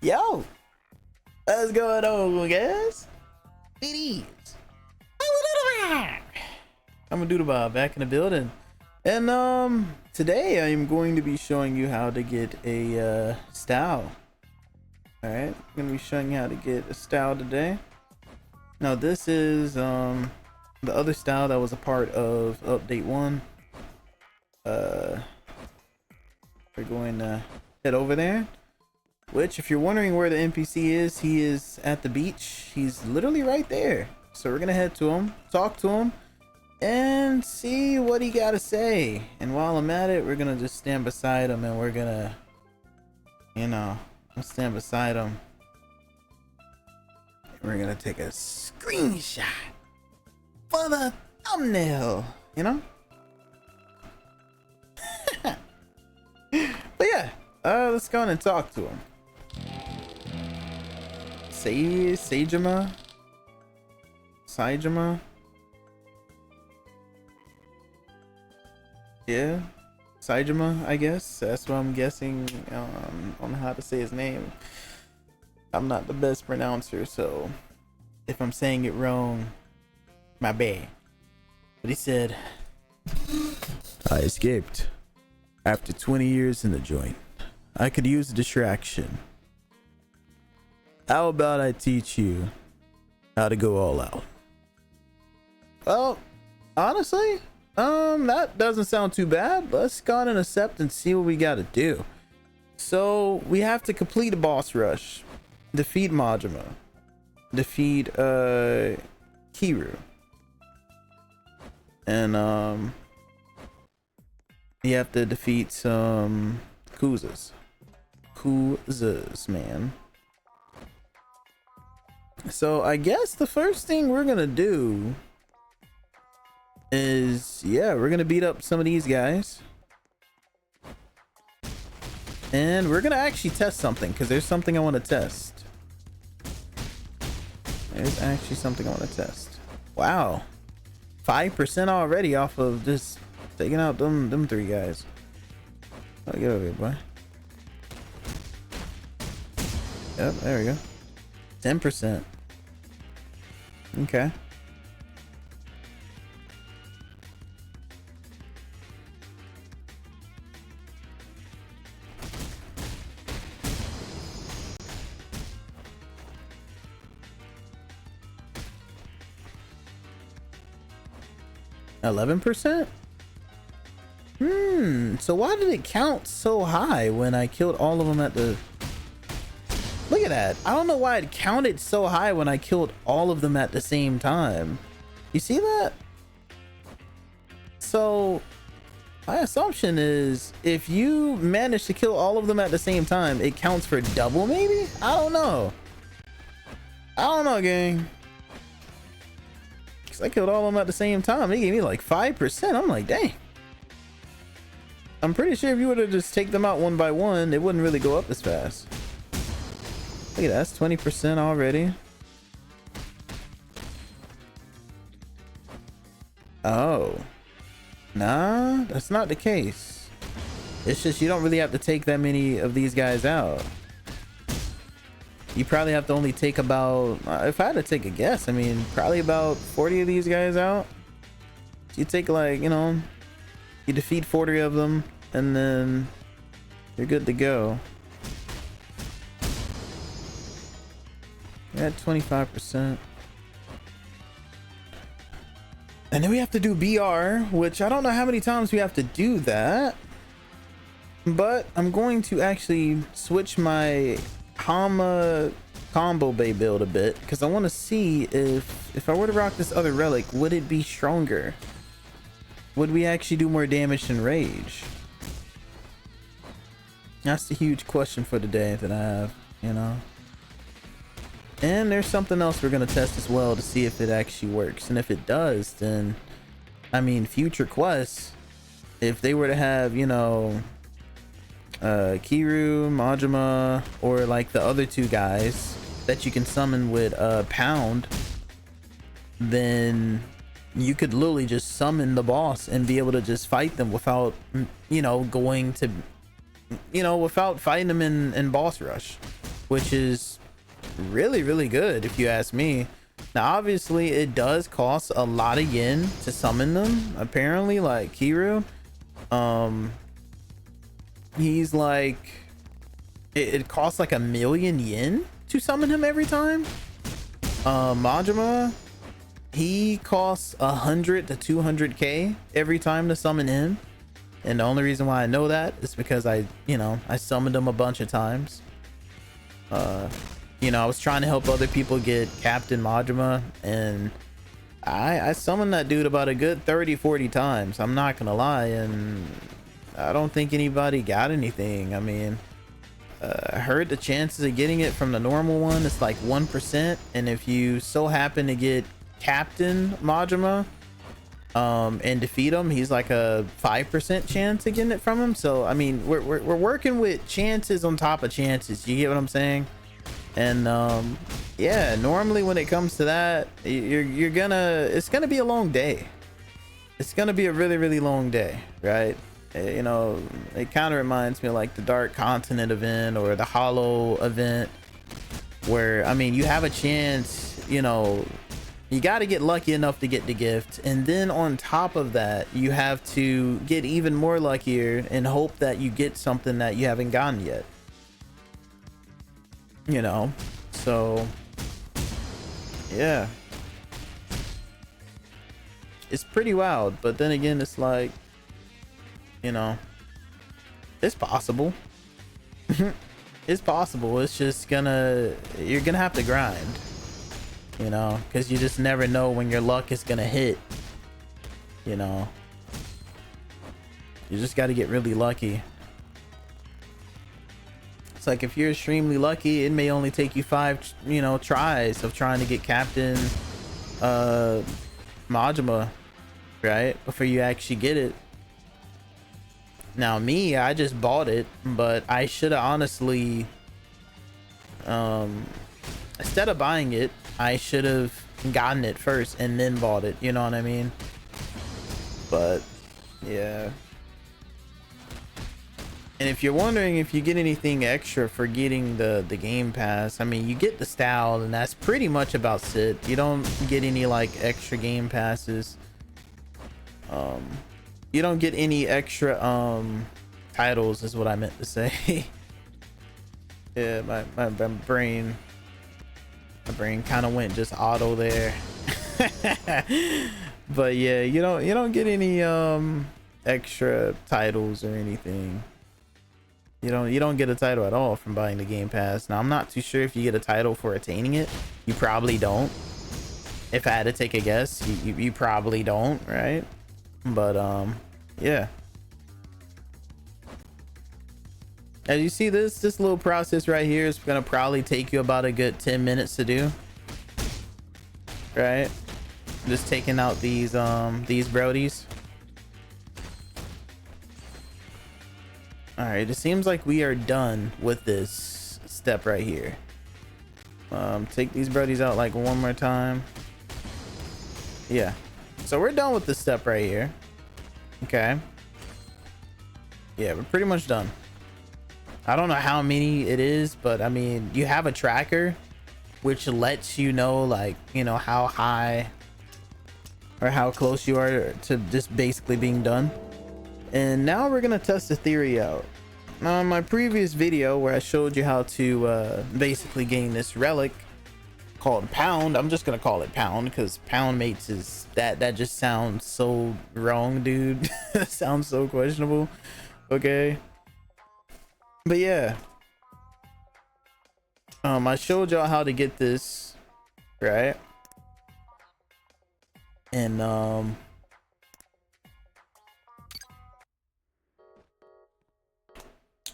Yo, what's going on, guys? It is Immadoodlebob back in the building, and today I am going to be showing you how to get a style. All right, I'm gonna be showing you how to get a style today. Now this is the other style that was a part of update 1. We're going to head over there. Which, if you're wondering where the NPC is, he is at the beach. He's literally right there. So we're gonna head to him, talk to him, and see what he gotta say. And while I'm at it, we're gonna just stand beside him, and we're gonna, stand beside him. We're gonna take a screenshot for the thumbnail, But yeah, let's go on and talk to him. Saejima? Yeah, Saejima, I guess. That's what I'm guessing on how to say his name. I'm not the best pronouncer, so if I'm saying it wrong, my bad. But he said, I escaped after 20 years in the joint. I could use a distraction. How about I teach you how to go all out? Well, honestly, that doesn't sound too bad. Let's go on and accept and see what we gotta do. So we have to complete a boss rush, defeat Majima, defeat Kiru, and you have to defeat some Kuzas, man. So I guess the first thing we're gonna do is, we're gonna beat up some of these guys, and we're gonna actually test something, because there's something I want to test. There's actually something I want to test. Wow, 5% already off of just taking out them 3 guys. Oh, get over here, boy. Yep, there we go. 10%. Okay. %? So why did it count so high when I killed all of them at the... Look at that. I don't know why it counted so high when I killed all of them at the same time. You see that? So my assumption is if you manage to kill all of them at the same time, it counts for double, maybe? I don't know, gang. Because I killed all of them at the same time. They gave me like 5%. I'm like, dang. I'm pretty sure if you were to just take them out one by one, it wouldn't really go up as fast. Look at that, that's 20% already. Oh. Nah, that's not the case. It's just you don't really have to take that many of these guys out. You probably have to only take about, if I had to take a guess, I mean, probably about 40 of these guys out. You take like, you defeat 40 of them, and then you're good to go. We're at 25%. And then we have to do BR, which I don't know how many times we have to do that. But I'm going to actually switch my Hamna Combo Bay build a bit, because I want to see if I were to rock this other relic, would it be stronger? Would we actually do more damage than rage? That's the huge question for today that I have, And there's something else we're going to test as well to see if it actually works. And if it does, then, I mean, future quests, if they were to have, Kiru, Majima, or like the other 2 guys that you can summon with Pound, then you could literally just summon the boss and be able to just fight them without, going to, without fighting them in boss rush. which is really good if you ask me. Now obviously it does cost a lot of yen to summon them, apparently. Like Kiru, he's like, it costs like 1,000,000 yen to summon him every time. Majima, he costs 100 to 200k every time to summon him, and the only reason why I know that is because I summoned him a bunch of times. I was trying to help other people get Captain Majima, and I summoned that dude about a good 30-40 times, I'm not gonna lie, and I don't think anybody got anything. I mean, I heard the chances of getting it from the normal one is like 1%, and if you so happen to get Captain Majima and defeat him, he's like a 5% chance of getting it from him. So I mean, we're working with chances on top of chances, you get what I'm saying? And yeah, normally when it comes to that, it's gonna be a long day. It's gonna be a really long day, right? It kind of reminds me of like the Dark Continent event or the Hollow event, where I mean, you have a chance, you got to get lucky enough to get the gift, and then on top of that you have to get even more luckier and hope that you get something that you haven't gotten yet. So yeah, it's pretty wild. But then again, it's like, it's possible. It's possible. It's just you're gonna have to grind, because you just never know when your luck is gonna hit. You just got to get really lucky. It's like if you're extremely lucky, it may only take you 5 tries of trying to get Captain Majima, right, before you actually get it. Now me, I just bought it, but I should have honestly, instead of buying it, I should have gotten it first and then bought it, you know what I mean? But yeah. And if you're wondering if you get anything extra for getting the game pass, I mean, you get the style, and that's pretty much about it. You don't get any like extra game passes. You don't get any extra titles is what I meant to say. Yeah, my brain kind of went just auto there. But yeah, you don't get any extra titles or anything. You don't get a title at all from buying the game pass. Now I'm not too sure if you get a title for attaining it. You probably don't. If I had to take a guess, you probably don't, right? But yeah, as you see, this little process right here is gonna probably take you about a good 10 minutes to do, right? Just taking out these brodies. All right, it seems like we are done with this step right here. Take these brodies out like one more time. Yeah, so we're done with this step right here. Okay, yeah, we're pretty much done. I don't know how many it is, but I mean, you have a tracker which lets you know, like, how high or how close you are to just basically being done. And now we're gonna test the theory out. Now, in my previous video where I showed you how to basically gain this relic called Pound, I'm just gonna call it Pound because Pound Mates is that just sounds so wrong, dude. Sounds so questionable. Okay, but yeah, I showed y'all how to get this, right? And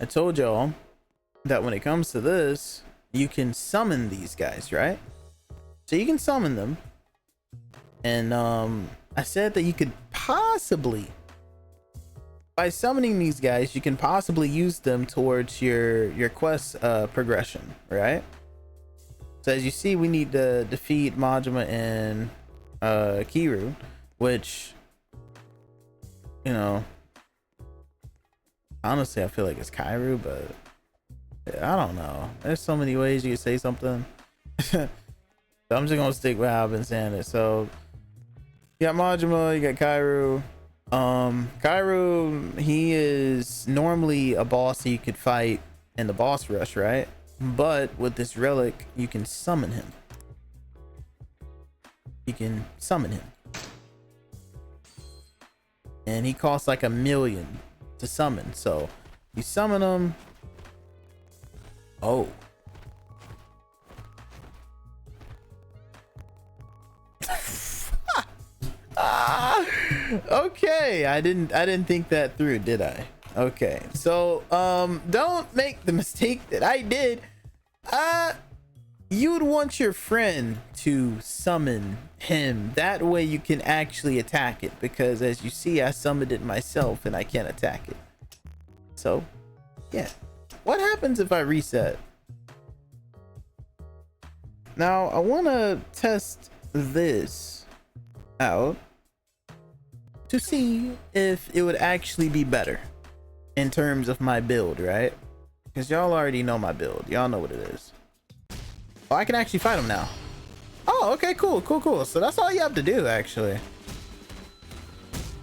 I told y'all that when it comes to this, you can summon these guys, right? So you can summon them, and I said that you could possibly, by summoning these guys, you can possibly use them towards your quest progression, right? So as you see, we need to defeat Majima and Kiru, which, honestly, I feel like it's Kairu, but I don't know. There's so many ways you could say something. So I'm just gonna stick with how I've been saying it. So you got Majima, you got Kaiju. Kaiju, he is normally a boss that you could fight in the boss rush, right? But with this relic, you can summon him. You can summon him. And he costs like 1,000,000 to summon. So you summon him. Oh. Okay, I didn't think that through, did I? Okay, so don't make the mistake that I did. You would want your friend to summon him, that way you can actually attack it, because as you see, I summoned it myself and I can't attack it. So yeah, what happens if I reset? Now I want to test this out to see if it would actually be better in terms of my build, right? Because y'all already know my build. Y'all know what it is. Oh, I can actually fight him now. Oh, okay, cool. So that's all you have to do, actually.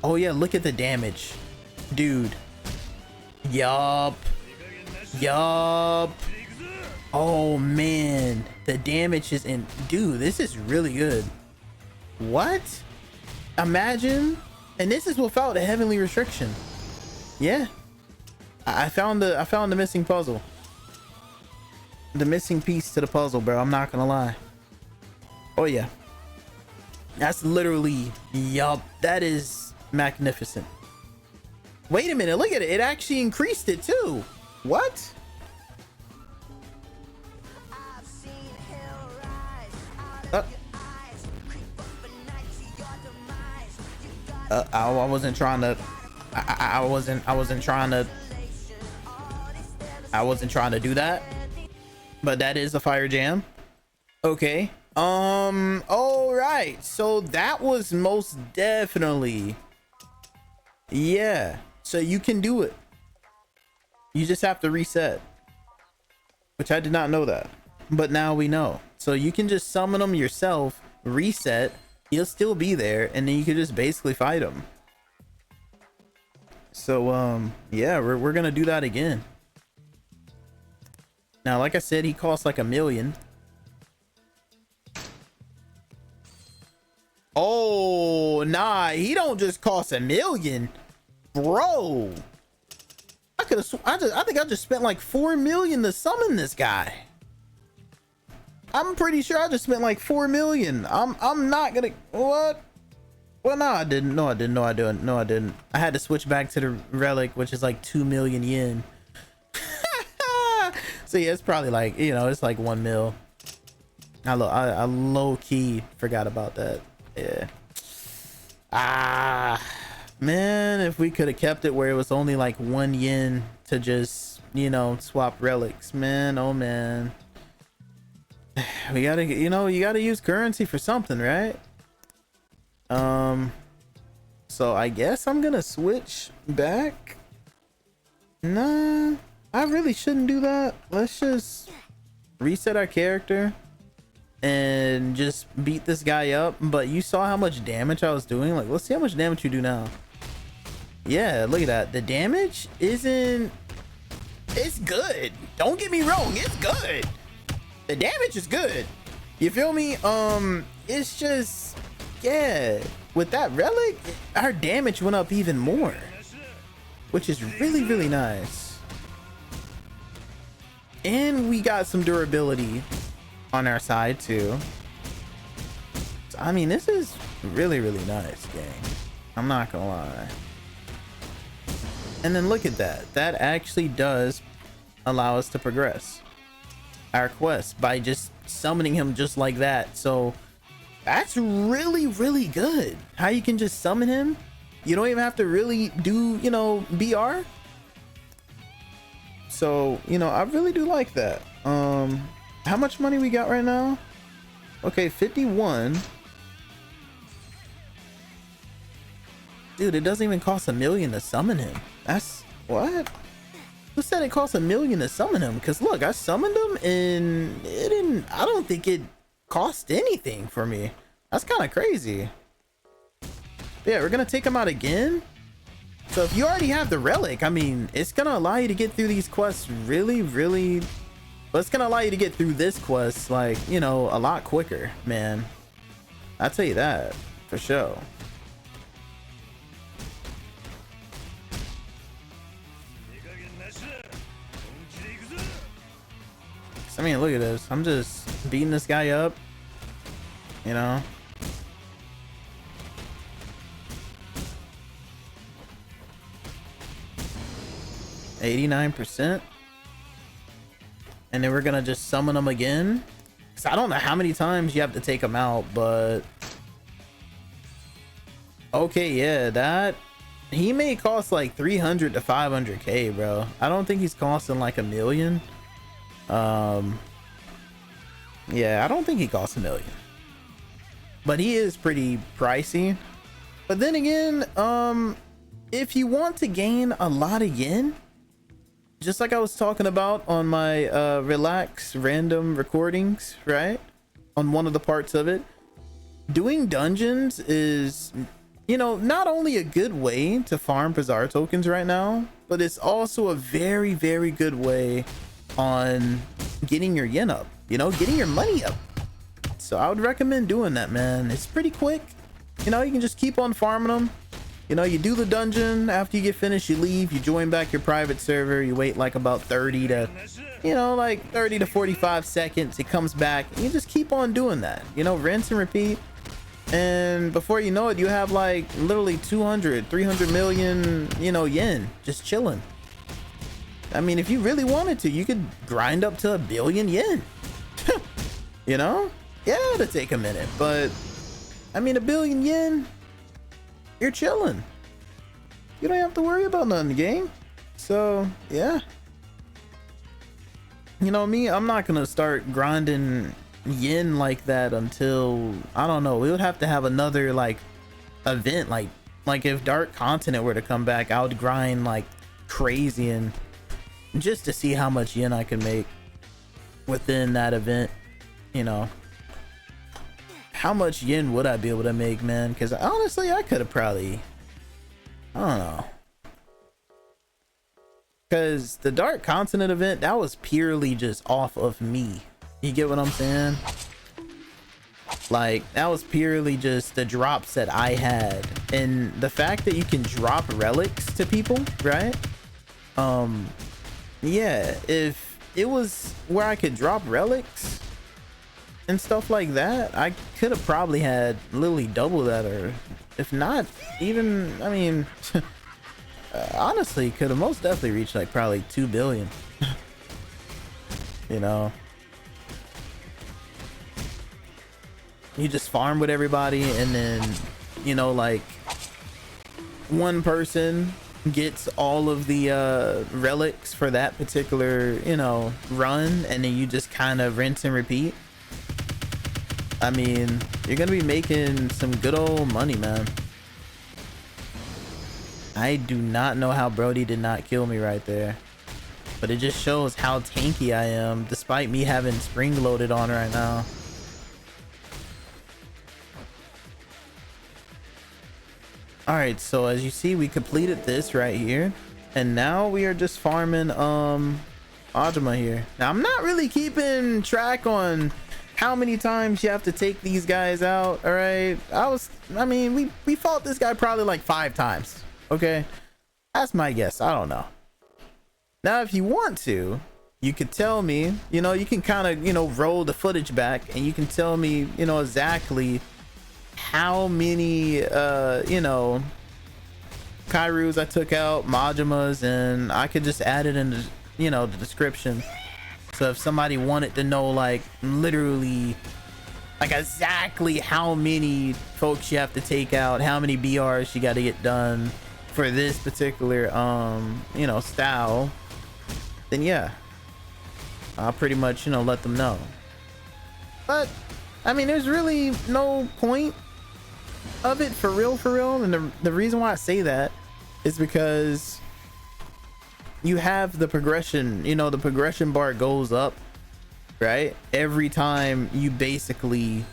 Oh yeah, look at the damage, dude. Yup. Oh man, the damage is in. Dude, this is really good. What? Imagine. And this is without a heavenly restriction. Yeah, I found the missing puzzle, the missing piece to the puzzle, bro. I'm not gonna lie. Oh yeah, that's literally, yup, that is magnificent. Wait a minute, look at it, it actually increased it too. What? I wasn't trying to I wasn't trying to do that, but that is a fire jam. Okay, all right, so that was most definitely, yeah, so you can do it. You just have to reset, which I did not know that, but now we know. So you can just summon them yourself, reset, he'll still be there, and then you can just basically fight him. So yeah, we're gonna do that again. Now like I said, he costs like 1,000,000. Oh nah, he don't just cost 1,000,000, bro. I think I just spent like 4,000,000 to summon this guy. I'm pretty sure I just spent like 4,000,000. I'm not gonna, what? Well, no, I didn't. No, I didn't. I had to switch back to the relic, which is like 2,000,000 yen. So yeah, it's probably like, you know, it's like 1 mil. I low-key forgot about that. Yeah. Man, if we could have kept it where it was only like 1 yen to just, you know, swap relics, man. Oh man. We gotta, you know, you gotta use currency for something, right? So I guess I'm gonna switch back. Nah, I really shouldn't do that. Let's just reset our character and just beat this guy up. But you saw how much damage I was doing. Like, let's see how much damage you do now. Yeah, look at that. The damage isn't, it's good. Don't get me wrong, it's good. The damage is good, you feel me? It's just, yeah, with that relic, our damage went up even more, which is really nice. And we got some durability on our side too. So, I mean, this is really nice, gang. I'm not gonna lie. And then look at that, that actually does allow us to progress our quest by just summoning him just like that. So that's really good, how you can just summon him. You don't even have to really do, you know, BR. So, you know, I really do like that. How much money we got right now? Okay, 51. Dude, it doesn't even cost 1,000,000 to summon him. That's what? Who said it costs $1 million to summon him? Because look, I summoned him and it didn't. I don't think it cost anything for me. That's kind of crazy. Yeah, we're gonna take him out again. So if you already have the relic, I mean, it's gonna allow you to get through these quests really, really. But it's gonna allow you to get through this quest, like, you know, a lot quicker, man. I'll tell you that for sure. I mean, look at this. I'm just beating this guy up, you know. %89. And then we're gonna just summon him again. Cause I don't know how many times you have to take him out, but okay, yeah, that he may cost like 300 to 500k, bro. I don't think he's costing like $1 million. Yeah, I don't think he costs $1 million, but he is pretty pricey. But then again, if you want to gain a lot of yen, just like I was talking about on my relax random recordings, right, on one of the parts of it, doing dungeons is, you know, not only a good way to farm Bazaar tokens right now, but it's also a very, very good way on getting your yen up, you know, getting your money up. So I would recommend doing that, man. It's pretty quick, you know. You can just keep on farming them. You know, you do the dungeon, after you get finished, you leave, you join back your private server, you wait like about 30 to 45 seconds, it comes back, and you just keep on doing that, you know, rinse and repeat. And before you know it, you have like literally 200, 300 million, you know, yen just chilling. I mean, if you really wanted to, you could grind up to 1 billion yen. You know? Yeah, it'll take a minute, but I mean, 1 billion yen, you're chilling. You don't have to worry about nothing, gang. So yeah, you know me, I'm not gonna start grinding yen like that until, I don't know, we would have to have another like event, like if Dark Continent were to come back, I would grind like crazy and just to see how much yen I can make within that event. You know, how much yen would I be able to make, man? Because honestly, I could have probably, I don't know, because the Dark Continent event, that was purely just off of me. You get what I'm saying? Like, that was purely just the drops that I had, and the fact that you can drop relics to people, right? Yeah, if it was where I could drop relics and stuff like that, I could have probably had literally double that, or if not even, I mean, honestly, could have most definitely reached like probably 2 billion. You know, you just farm with everybody, and then, you know, like one person gets all of the relics for that particular, you know, run, and then you just kind of rinse and repeat. I mean, you're gonna be making some good old money, man. I do not know how Brody did not kill me right there, but it just shows how tanky I am despite me having spring loaded on right now. All right, so as you see, we completed this right here, and now we are just farming Saejima here. Now I'm not really keeping track on how many times you have to take these guys out. All right, I mean, we fought this guy probably like 5 times. Okay, that's my guess. I don't know. Now if you want to, you could tell me, you know, you can kind of, you know, roll the footage back, and you can tell me, you know, exactly how many you know, Kairos I took out, Majimas, and I could just add it in the, you know, the description. So if somebody wanted to know like literally like exactly how many folks you have to take out, how many BRs you got to get done for this particular you know, style, then yeah, I'll pretty much, you know, let them know. But I mean, there's really no point of it for real, and the reason why I say that is because you have the progression, you know, the progression bar goes up, right? Every time you basically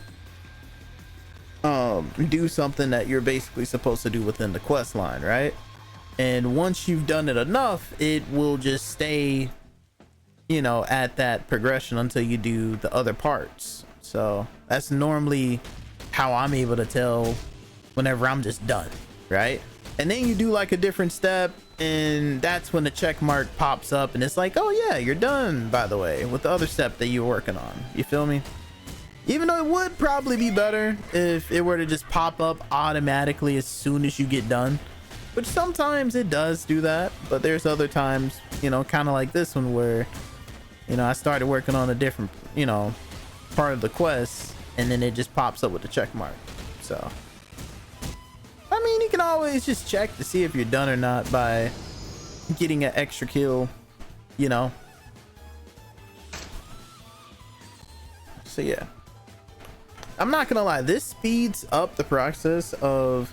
do something that you're basically supposed to do within the quest line, right? And once you've done it enough, it will just stay, you know, at that progression until you do the other parts. So that's normally how I'm able to tell whenever I'm just done, right? And then you do like a different step, and that's when the check mark pops up, and it's like, oh yeah, you're done, by the way, with the other step that you were working on. You feel me? Even though it would probably be better if it were to just pop up automatically as soon as you get done, which sometimes it does do that. But there's other times, you know, kind of like this one where, you know, I started working on a different, you know, part of the quest, and then it just pops up with the check mark. So I mean, you can always just check to see if you're done or not by getting an extra kill, you know. So yeah, I'm not gonna lie, this speeds up the process of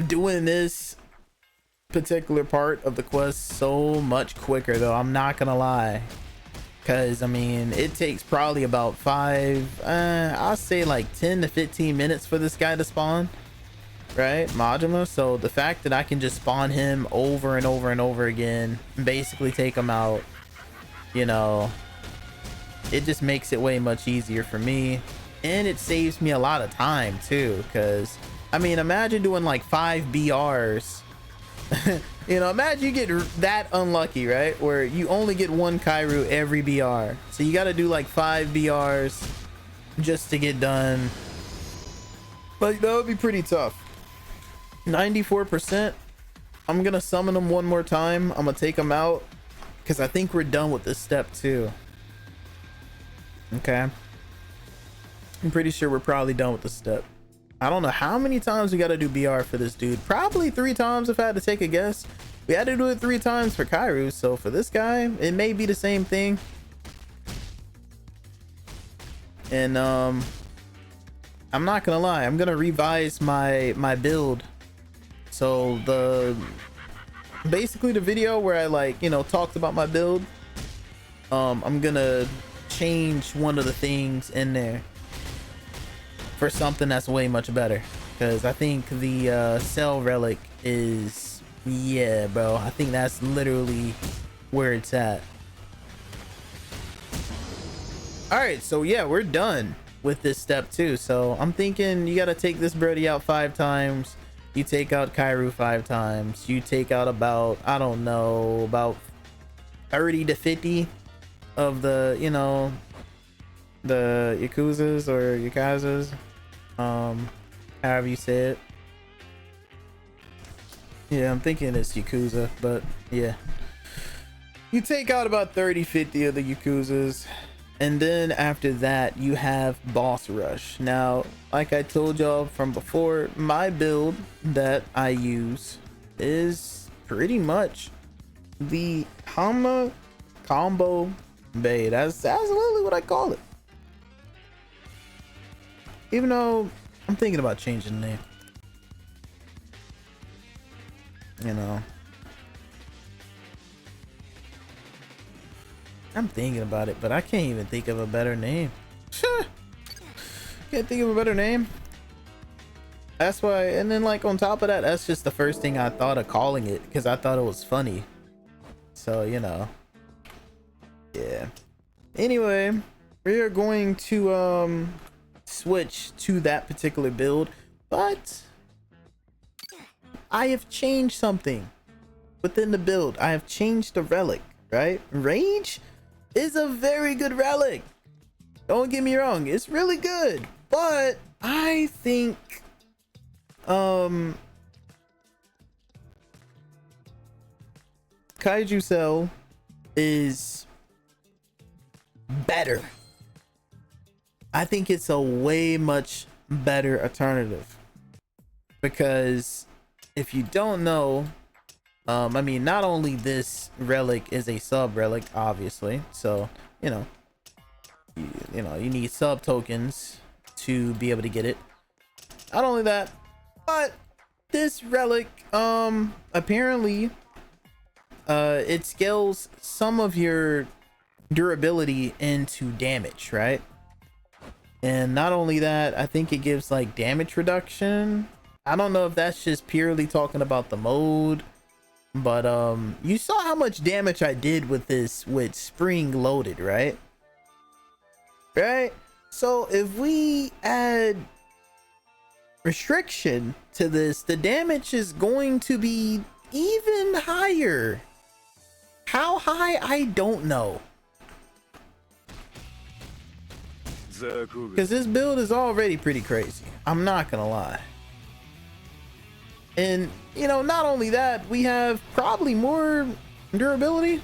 doing this particular part of the quest so much quicker, though. I'm not gonna lie, because I mean, it takes probably about I'll say like 10 to 15 minutes for this guy to spawn, right? Majima. So the fact that I can just spawn him over and over and over again and basically take him out, you know, it just makes it way much easier for me, and it saves me a lot of time too. Because I mean, imagine doing like 5 BRs. You know, imagine you get that unlucky, right, where you only get 1 Kaiju every BR, so you got to do like 5 BRs just to get done. But that would be pretty tough. 94%. I'm gonna summon him one more time. I'm gonna take him out because I think we're done with this step too. Okay, I'm pretty sure we're probably done with the step. I don't know how many times we got to do BR for this dude. Probably 3 times if I had to take a guess. We had to do it 3 times for Kaiju, so for this guy it may be the same thing. And I'm not gonna lie, I'm gonna revise my build. So basically the video where I, like, you know, talked about my build, I'm gonna change one of the things in there for something that's way much better, because I think the cell relic is, yeah bro, I think that's literally where it's at. All right, so yeah, we're done with this step too. So I'm thinking you got to take this birdie out 5 times, you take out Kaiju 5 times, you take out about, I don't know, about 30 to 50 of the, you know, the Yakuzas or Yakazas, however you say it. Yeah, I'm thinking it's Yakuza, but yeah, you take out about 30-50 of the Yakuzas, and then after that you have boss rush. Now, like I told y'all from before, my build that I use is pretty much the Hamna Combo Bay. That's literally what I call it. Even though I'm thinking about changing the name, you know, I'm thinking about it, but I can't even think of a better name. Can't think of a better name. That's why. And then, like, on top of that, that's just the first thing I thought of calling it, because I thought it was funny. So, you know, yeah. Anyway, we are going to switch to that particular build, but I have changed something within the build. I have changed the relic, right? Rage is a very good relic, don't get me wrong, it's really good, but I think Kaiju Cell is better. I think it's a way much better alternative, because if you don't know, I mean, not only this relic is a sub relic, obviously, so you know, you need sub tokens to be able to get it. Not only that, but this relic apparently it scales some of your durability into damage, right? And not only that, I think it gives like damage reduction. I don't know if that's just purely talking about the mode, but you saw how much damage I did with this with spring loaded, right? So if we add restriction to this, the damage is going to be even higher. How high, I don't know, because this build is already pretty crazy, I'm not gonna lie. And you know, not only that, we have probably more durability,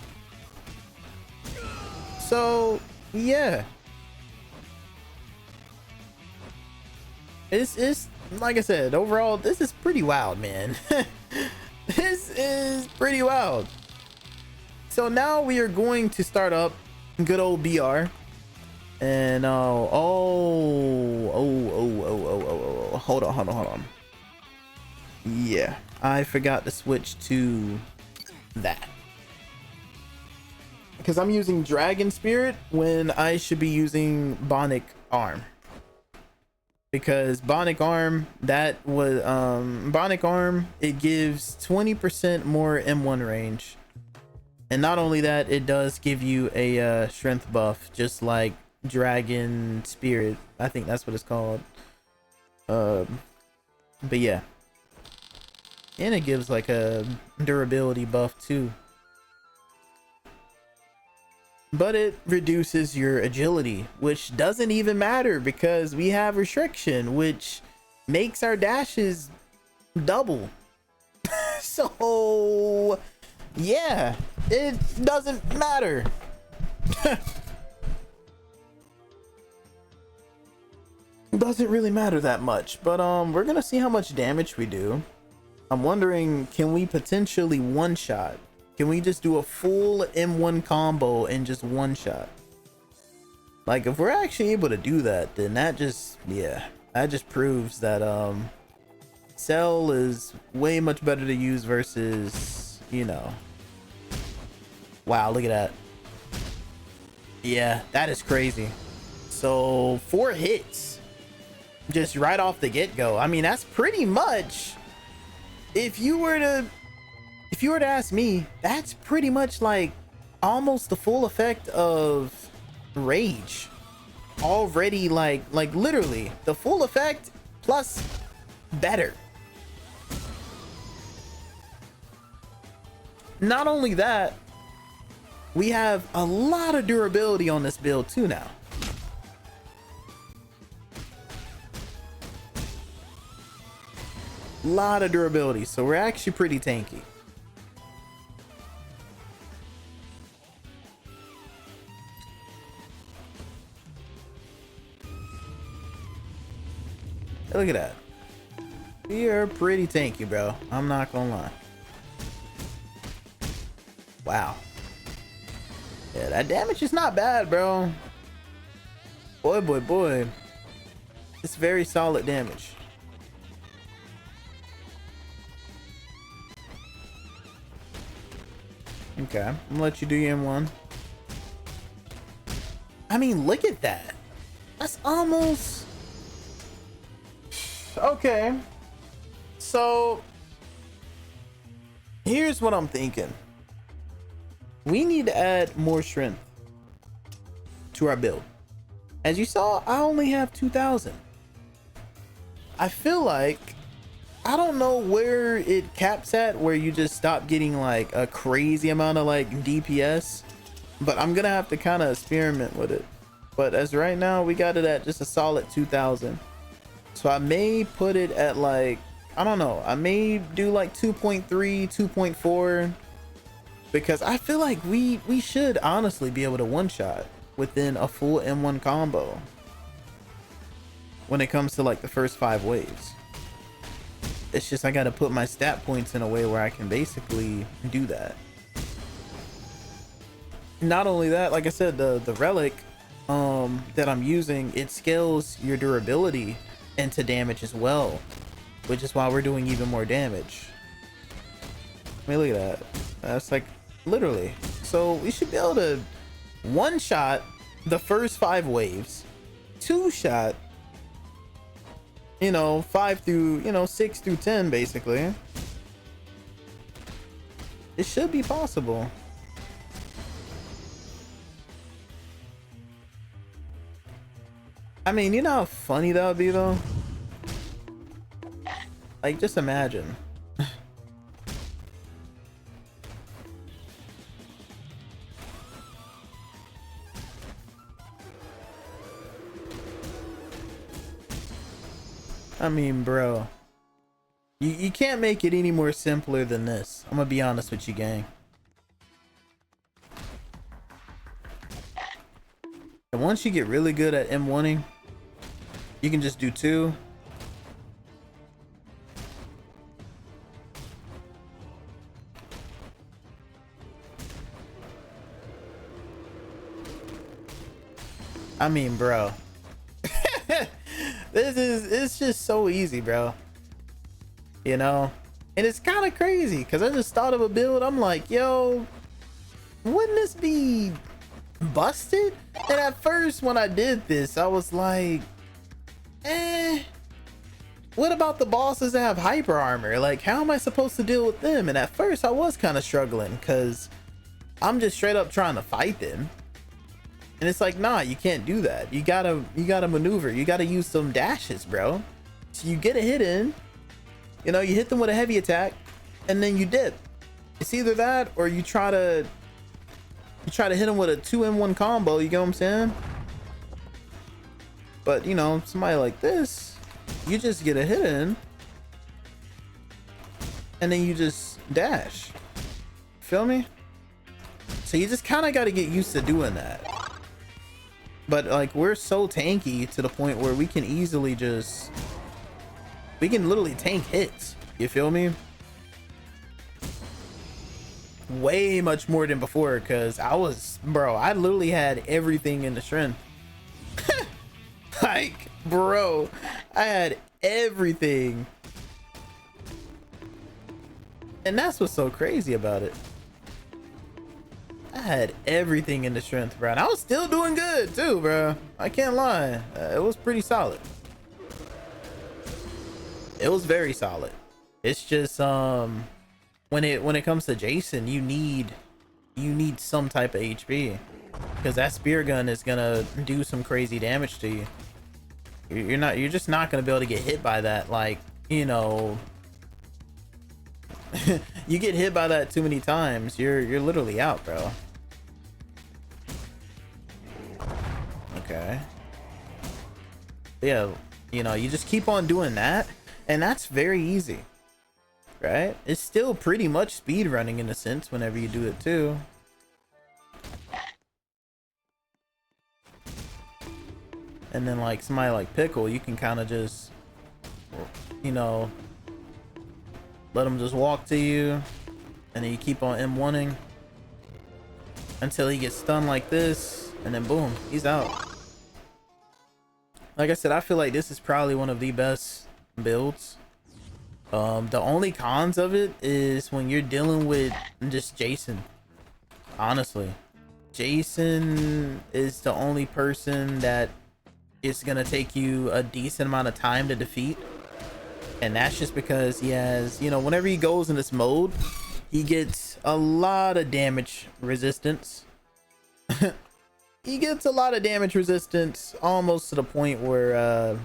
so yeah, it's like I said, overall this is pretty wild, man. This is pretty wild. So now we are going to start up good old BR. And hold on. Yeah, I forgot to switch to that, because I'm using Dragon Spirit when I should be using Bionic Arm. Because Bionic Arm, that was Bionic Arm, it gives 20% more M1 range. And not only that, it does give you a strength buff, just like Dragon Spirit, I think that's what it's called. But yeah, and it gives like a durability buff too, but it reduces your agility, which doesn't even matter because we have restriction, which makes our dashes double. So yeah, it doesn't matter. Doesn't really matter that much, but we're gonna see how much damage we do. I'm wondering, can we potentially one shot? Can we just do a full M1 combo and just one shot? Like, if we're actually able to do that, then that just, yeah, that just proves that Cell is way much better to use versus, you know. Wow, look at that. Yeah, that is crazy. So 4 hits just right off the get-go. I mean, that's pretty much, if you were to ask me, that's pretty much like almost the full effect of Rage already. Like literally the full effect plus better. Not only that, we have a lot of durability on this build too now. Lot of durability, so we're actually pretty tanky. Look at that. We are pretty tanky, bro. I'm not gonna lie. Wow. Yeah, that damage is not bad, bro. Boy. It's very solid damage. Okay, I'm gonna let you do your M1. I mean, look at that. That's almost... Okay. So, here's what I'm thinking. We need to add more strength to our build. As you saw, I only have 2,000. I feel like, I don't know where it caps at, where you just stop getting like a crazy amount of like DPS, but I'm gonna have to kind of experiment with it. But as right now, we got it at just a solid 2,000. So I may put it at like, I don't know, I may do like 2.3, 2.4, because I feel like we should honestly be able to one shot within a full M1 combo when it comes to like the first 5 waves. It's just I gotta put my stat points in a way where I can basically do that. Not only that, like I said, the Relic that I'm using, it scales your durability into damage as well, which is why we're doing even more damage. I mean, look at that. That's like literally. So we should be able to one shot the first 5 waves, 2 shot, you know, 5 through, you know, 6 through 10 basically. It should be possible. I mean, you know how funny that would be though? Like, just imagine. I mean, bro. You can't make it any more simpler than this. I'm gonna be honest with you, gang. And once you get really good at M1ing, you can just do 2. I mean, bro. It's just so easy, bro. You know? And it's kind of crazy because I just thought of a build. I'm like, yo, wouldn't this be busted? And at first when I did this, I was like, what about the bosses that have hyper armor? Like, how am I supposed to deal with them? And at first I was kind of struggling because I'm just straight up trying to fight them. And it's like, nah, you can't do that. You gotta maneuver. You gotta use some dashes, bro. So you get a hit in, you know, you hit them with a heavy attack, and then you dip. It's either that or you try to hit them with a 2-in-1 combo. You get what I'm saying? But you know, somebody like this, you just get a hit in, and then you just dash. Feel me? So you just kind of got to get used to doing that. But like, we're so tanky to the point where we can easily just, we can literally tank hits. You feel me? Way much more than before, because I literally had everything in the strength. Like, bro, I had everything. And that's what's so crazy about it. I had everything in the strength, bro. And I was still doing good too, bro. I can't lie. It was pretty solid. It was very solid. It's just when it comes to Jason, you need some type of HP, because that spear gun is gonna do some crazy damage to you. You're just not gonna be able to get hit by that. Like, you know, you get hit by that too many times, you're literally out, bro. Okay. Yeah, you know, you just keep on doing that, and that's very easy, right? It's still pretty much speed running in a sense whenever you do it too. And then like somebody like Pickle, you can kind of just, you know, let him just walk to you, and then you keep on M1ing until he gets stunned like this, and then boom, he's out. Like I said, I feel like this is probably one of the best builds. The only cons of it is when you're dealing with just Jason. Honestly, Jason is the only person that is gonna take you a decent amount of time to defeat. And that's just because he has, you know, whenever he goes in this mode, he gets a lot of damage resistance. He gets a lot of damage resistance, almost to the point where,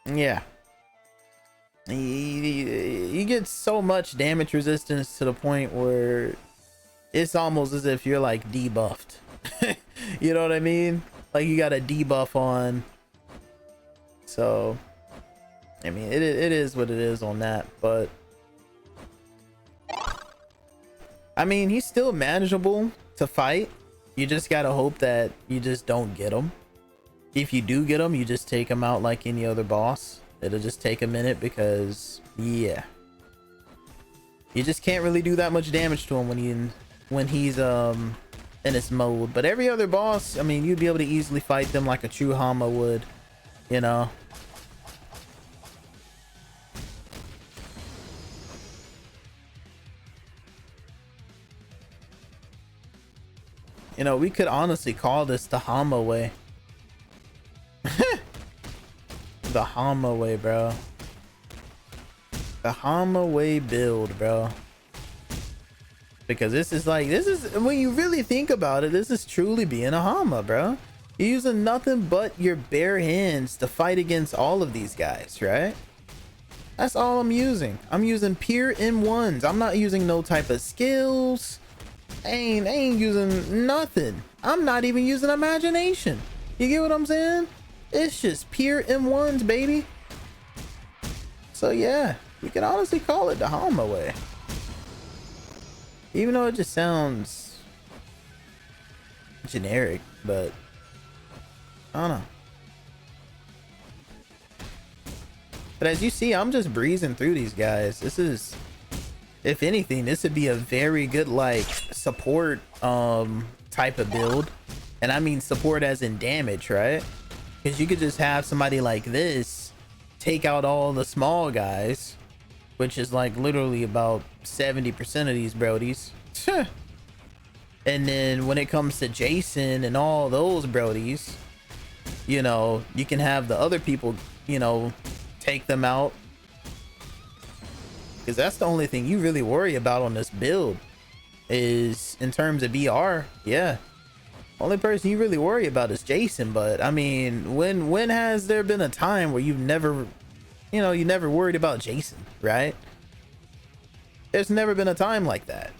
yeah. He gets so much damage resistance to the point where it's almost as if you're like debuffed. You know what I mean? Like, you got a debuff on. So I mean, it is what it is on that, but I mean, he's still manageable to fight. You just gotta hope that you just don't get him. If you do get him, you just take him out like any other boss. It'll just take a minute because, yeah, you just can't really do that much damage to him when he's in this mode. But every other boss, I mean, you'd be able to easily fight them like a true Hanma would, you know. You know, we could honestly call this the Hanma way. The Hanma way, bro. The Hanma way build, bro. Because this is like, this is, when you really think about it, this is truly being a Hanma, bro. You're using nothing but your bare hands to fight against all of these guys, right? That's all I'm using. I'm using pure M1s. I'm not using no type of skills. I ain't using nothing. I'm not even using imagination. You get what I'm saying? It's just pure M1s, baby. So yeah, we can honestly call it the Hanma way. Even though it just sounds generic, but I don't know. But as you see, I'm just breezing through these guys. This is, if anything, this would be a very good like support type of build. And I mean support as in damage, right? Because you could just have somebody like this take out all the small guys, which is like literally about 70% of these brodies. And then when it comes to Jason and all those brodies, you know, you can have the other people, you know, take them out. Because that's the only thing you really worry about on this build is in terms of BR. Yeah, only person you really worry about is Jason. But I mean, when has there been a time where you've never, you know, you never worried about Jason, right? There's never been a time like that.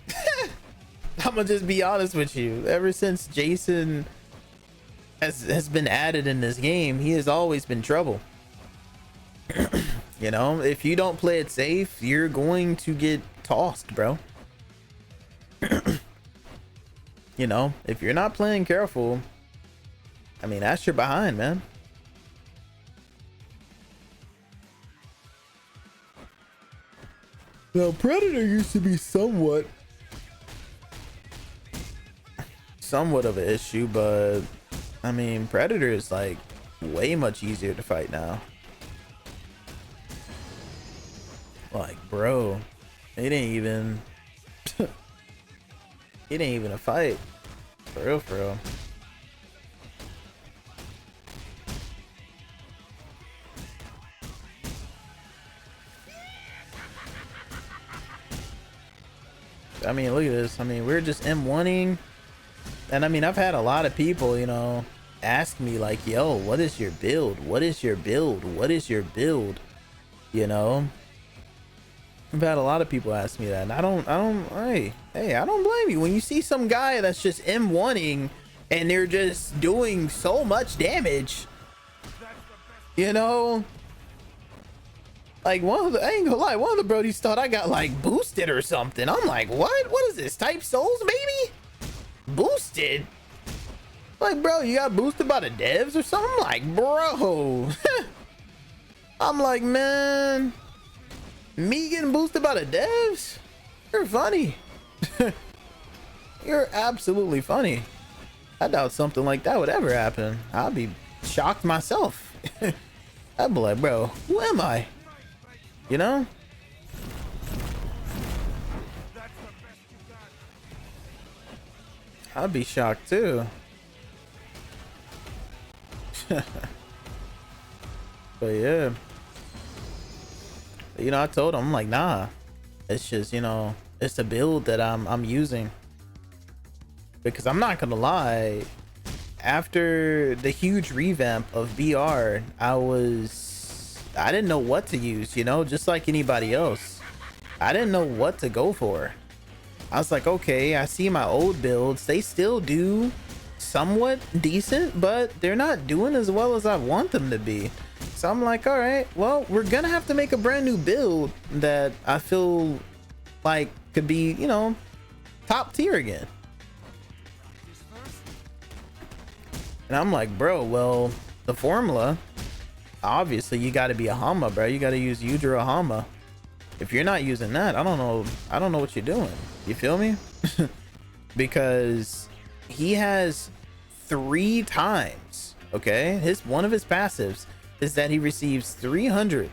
I'm gonna just be honest with you. Ever since Jason has been added in this game, he has always been trouble. You know, if you don't play it safe, you're going to get tossed, bro. You know, if you're not playing careful, I mean, that's your behind, man. Now, Predator used to be somewhat of an issue, but I mean, Predator is like way much easier to fight now. Like, bro, it ain't even it ain't even a fight, for real, for real. I mean, look at this. I mean, we're just M1ing. And I mean, I've had a lot of people, you know, ask me like, yo, what is your build? What is your build? What is your build? You know, I've had a lot of people ask me that, and I don't, hey, I don't blame you. When you see some guy that's just M1ing and they're just doing so much damage, you know, like I ain't gonna lie, one of the brodies thought I got like boosted or something. I'm like, what is this, type souls, baby? Boosted? Like, bro, you got boosted by the devs or something? I'm like, bro. I'm like, man, me getting boosted by the devs? You're funny. You're absolutely funny. I doubt something like that would ever happen. I'd be shocked myself. I'd be like, bro, who am I? You know? I'd be shocked too. But yeah, you know, I told him, I'm like, nah, it's just, you know, it's the build that I'm using. Because I'm not gonna lie, after the huge revamp of BR, I didn't know what to use, you know, just like anybody else. I didn't know what to go for. I was like, okay, I see my old builds, they still do somewhat decent, but they're not doing as well as I want them to be. So I'm like, all right, well, we're gonna have to make a brand new build that I feel like could be, you know, top tier again. And I'm like, bro, well, the formula, obviously you got to be a Hanma, bro. You got to use Yujiro Hanma. If you're not using that, I don't know what you're doing. You feel me? Because he has 3 times, okay? One of his passives is that he receives 300%.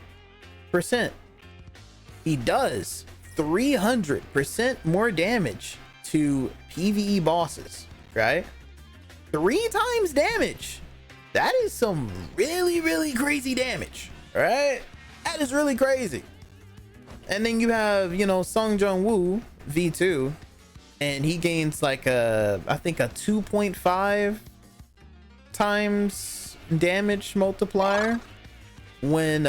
He does 300% more damage to PvE bosses, right? 3 times damage. That is some really crazy damage. All right, that is really crazy. And then you have, you know, Sung Jung Woo V2, and he gains like a, I think a 2.5 times damage multiplier when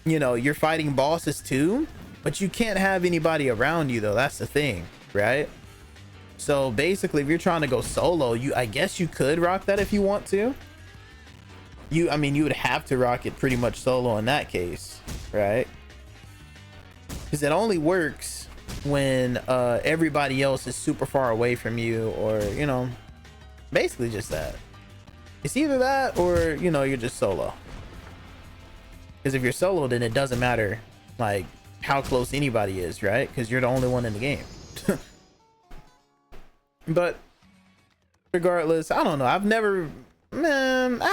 you know, you're fighting bosses too, but you can't have anybody around you though. That's the thing, right? So basically, if you're trying to go solo, I guess you could rock that if you want to. I mean, you would have to rock it pretty much solo in that case, right? Because it only works when everybody else is super far away from you, or, you know, basically just that. It's either that or, you know, you're just solo. Because if you're solo, then it doesn't matter like how close anybody is, right? Because you're the only one in the game. But regardless, I don't know, I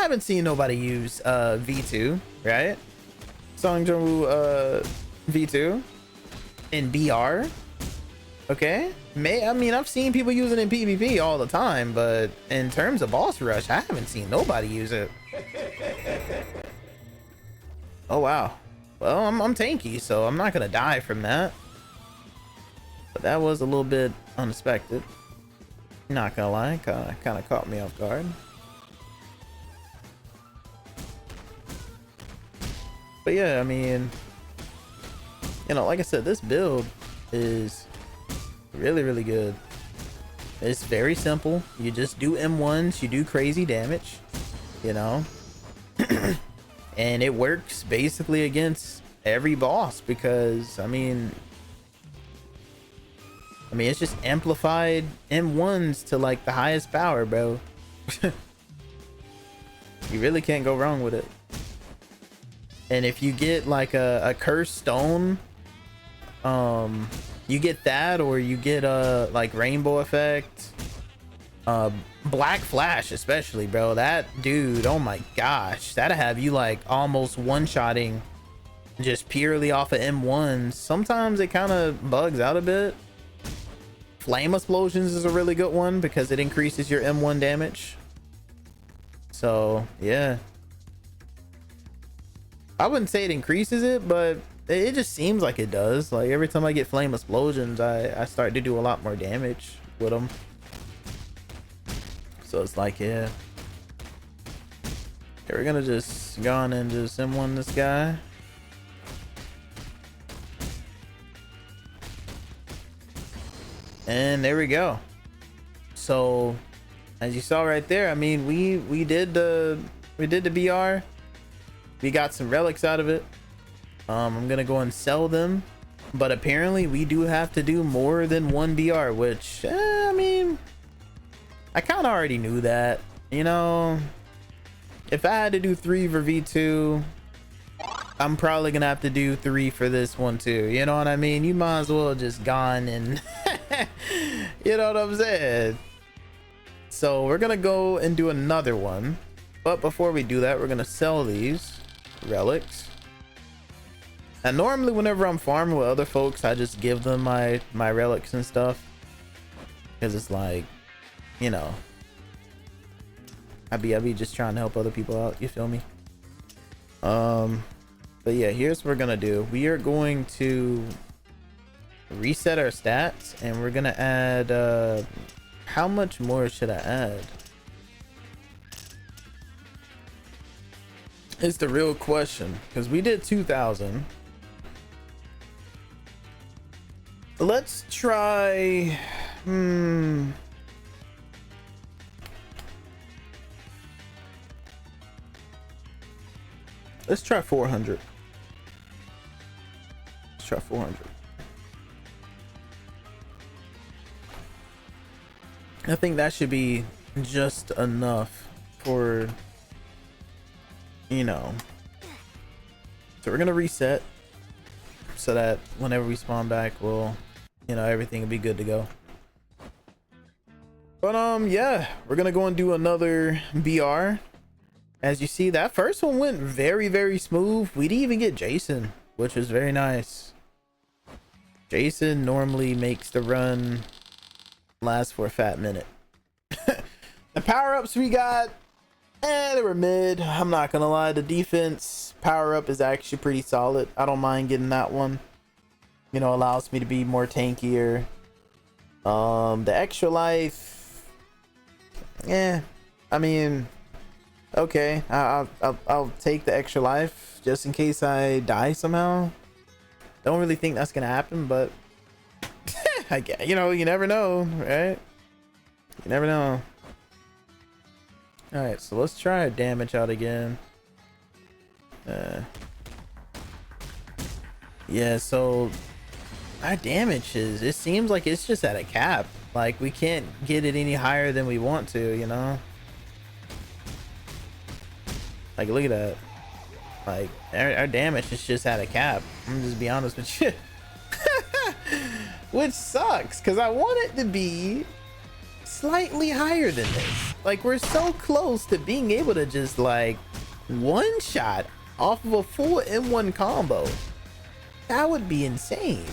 haven't seen nobody use V2, right? Song Jung-woo V2 in BR. Okay, I mean, I've seen people use it in PvP all the time, but in terms of boss rush, I haven't seen nobody use it. Oh wow. Well, I'm tanky, so I'm not gonna die from that. But that was a little bit unexpected. Not gonna lie, kind of caught me off guard. But yeah, I mean, you know, like I said, this build is really good. It's very simple. You just do M1s, you do crazy damage, you know. And it works basically against every boss because I mean it's just amplified M1s to like the highest power, bro. You really can't go wrong with it. And if you get like a cursed stone, you get that, or you get a like rainbow effect, Black Flash especially, bro. That dude, oh my gosh, that'll have you like almost one-shotting just purely off of M1s. Sometimes it kind of bugs out a bit. Flame explosions is a really good one because it increases your M1 damage. So yeah, I wouldn't say it increases it, but it just seems like it does. Like every time I get flame explosions, I start to do a lot more damage with them. So it's like, yeah, we're gonna just go on and just M1 this guy. And there we go. So as you saw right there, I mean, we did the BR. We got some relics out of it. I'm gonna go and sell them, but apparently we do have to do more than one BR, which I mean, I kind of already knew that, you know. If I had to do 3 for V2, I'm probably gonna have to do 3 for this one too, you know what I mean? You might as well just gone and you know what I'm saying? So we're gonna go and do another one, but before we do that, we're gonna sell these relics. And normally whenever I'm farming with other folks, I just give them my relics and stuff, because it's like, you know, I be just trying to help other people out, you feel me? But yeah, here's what we're gonna do. We are going to reset our stats, and we're gonna add how much more should I add? It's the real question, because we did 2,000. Let's try let's try 400. Let's try 400. I think that should be just enough for, you know. So we're gonna reset so that whenever we spawn back, we'll, you know, everything will be good to go. But yeah, we're gonna go and do another BR. As you see, that first one went very smooth. We didn't even get Jason, which was very nice. Jason normally makes the run last for a fat minute. The power-ups we got, they were mid. I'm not gonna lie, the defense power-up is actually pretty solid. I don't mind getting that one. You know, allows me to be more tankier. The extra life, yeah, I mean, okay, I'll take the extra life just in case I die somehow. Don't really think that's gonna happen, but I get, you know, you never know, right? You never know. All right, so let's try our damage out again. Yeah, so our damage is, it seems like it's just at a cap. Like we can't get it any higher than we want to, you know? Like look at that. Like our damage is just at a cap. I'm gonna just be honest with you. Which sucks, because I want it to be slightly higher than this. Like we're so close to being able to just like one shot off of a full M1 combo. That would be insane.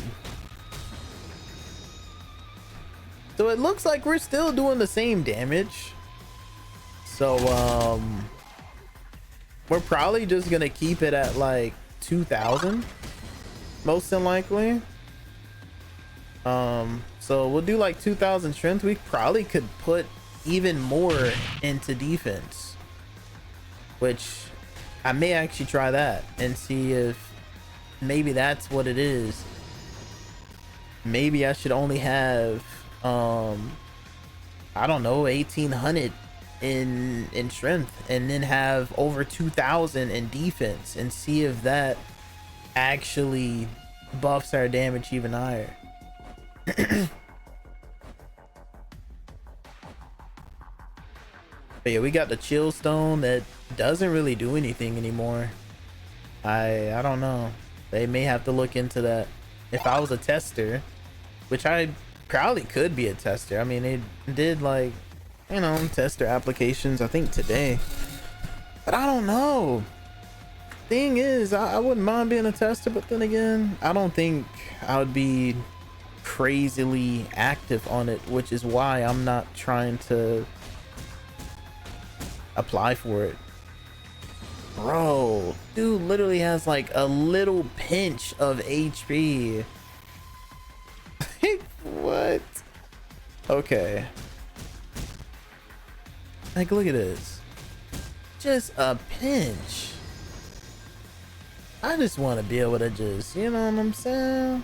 So it looks like we're still doing the same damage. So we're probably just gonna keep it at like 2000 most than likely. So we'll do like 2000 strength. We probably could put even more into defense, which I may actually try that and see if maybe that's what it is. Maybe I should only have I don't know, 1800 in strength and then have over 2000 in defense and see if that actually buffs our damage even higher. But yeah, we got the chill stone that doesn't really do anything anymore. I don't know, they may have to look into that. If I was a tester, which I probably could be a tester. I mean, they did like, you know, tester applications I think today, but I don't know. Thing is, I wouldn't mind being a tester, but then again, I don't think I would be crazily active on it, which is why I'm not trying to apply for it. Bro, dude literally has like a little pinch of HP. What? Okay. Like, look at this. Just a pinch. I just want to be able to just, you know what I'm saying?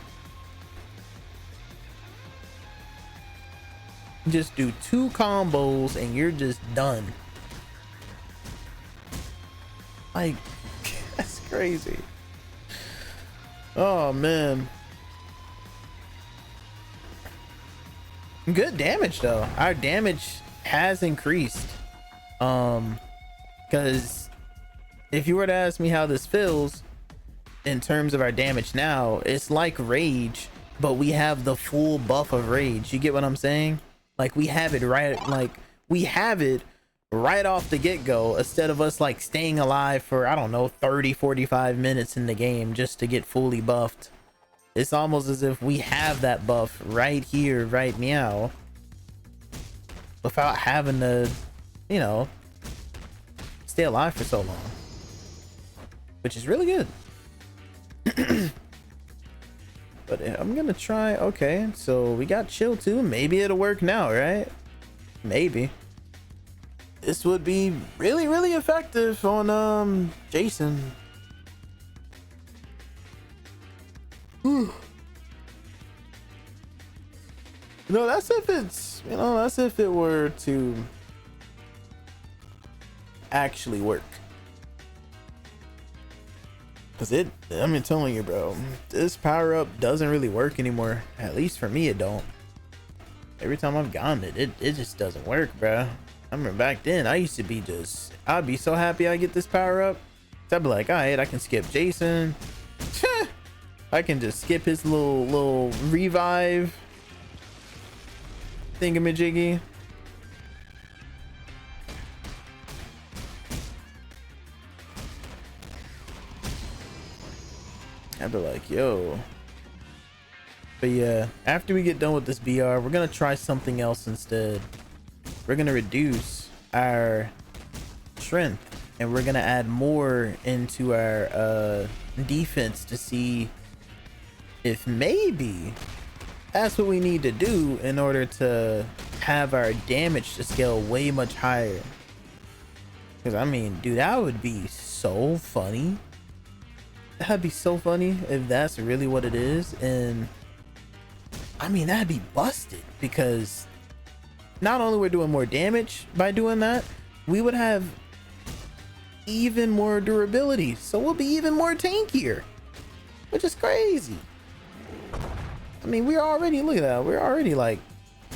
Just do 2 combos and you're just done. Like, that's crazy. Oh, man. Good damage though. Our damage has increased. Because if you were to ask me how this feels in terms of our damage now, it's like rage, but we have the full buff of rage. You get what I'm saying? Like we have it right, like we have it right off the get-go, instead of us like staying alive for, I don't know, 30-45 minutes in the game just to get fully buffed. It's almost as if we have that buff right here, right now, without having to, you know, stay alive for so long, which is really good. But I'm gonna try. Okay, so we got chill too. Maybe it'll work now, right? Maybe. This would be really, really effective on Jason. You know, that's if it's, you know, that's if it were to actually work. Cause it, I'm telling you, bro, this power up doesn't really work anymore. At least for me, it don't. Every time I've gotten it, it just doesn't work, bro. I remember back then, I used to be just, I'd be so happy I get this power up. So I'd be like, all right, I can skip Jason. I can just skip his little revive thingamajiggy. I'd be like, yo. But yeah, after we get done with this BR, we're gonna try something else instead. We're gonna reduce our strength, and we're gonna add more into our defense to see if maybe that's what we need to do in order to have our damage to scale way much higher. Because I mean, dude, that would be so funny. That'd be so funny if that's really what it is. And I mean, that'd be busted, because not only we're doing more damage by doing that, we would have even more durability, so we'll be even more tankier, which is crazy. I mean, we're already, look at that, we're already like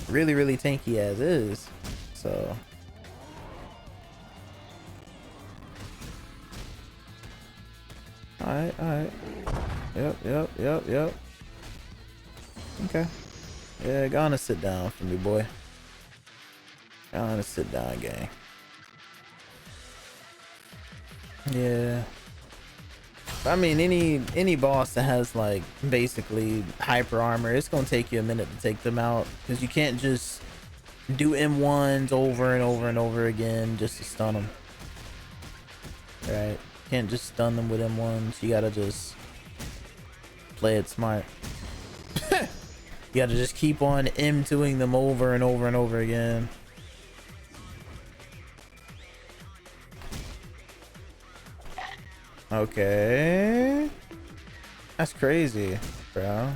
really tanky as is. So all right. Yep. Okay. Yeah, gonna sit down for me, boy. Gonna sit down, gang. Yeah. I mean, any boss that has like basically hyper armor, it's gonna take you a minute to take them out, because you can't just do M1s over and over again just to stun them. Right? Can't just stun them with M1s. You gotta just play it smart. You gotta just keep on M2ing them over and over again. Okay, that's crazy, bro.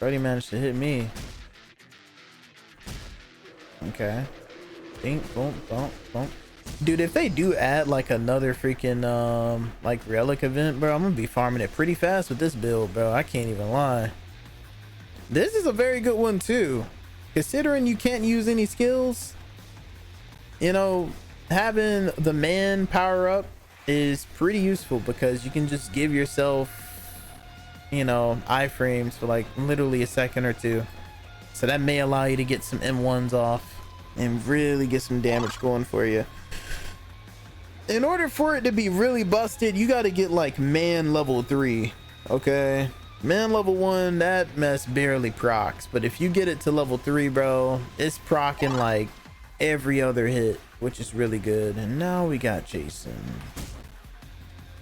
Already managed to hit me. Okay. Ding, boom, boom. Dude, if they do add like another freaking like relic event, bro, I'm gonna be farming it pretty fast with this build, bro. I can't even lie. This is a very good one too, considering you can't use any skills. You know, having the man power up is pretty useful, because you can just give yourself, you know, iframes for like literally a second or two. So that may allow you to get some M1s off and really get some damage going for you. In order for it to be really busted, you got to get like man level 3. Okay, man level 1, that mess barely procs, but if you get it to level 3, bro, it's procking like every other hit, which is really good. And now we got Jason.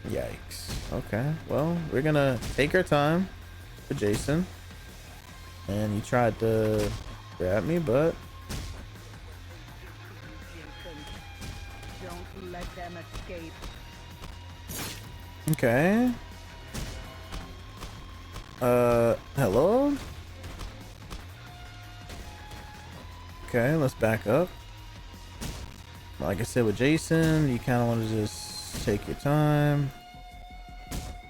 Yikes. Okay, well, we're gonna take our time for Jason. And he tried to grab me, but don't let them escape. okay. Hello? Okay, let's back up. Like I said with Jason, you kind of want to just take your time.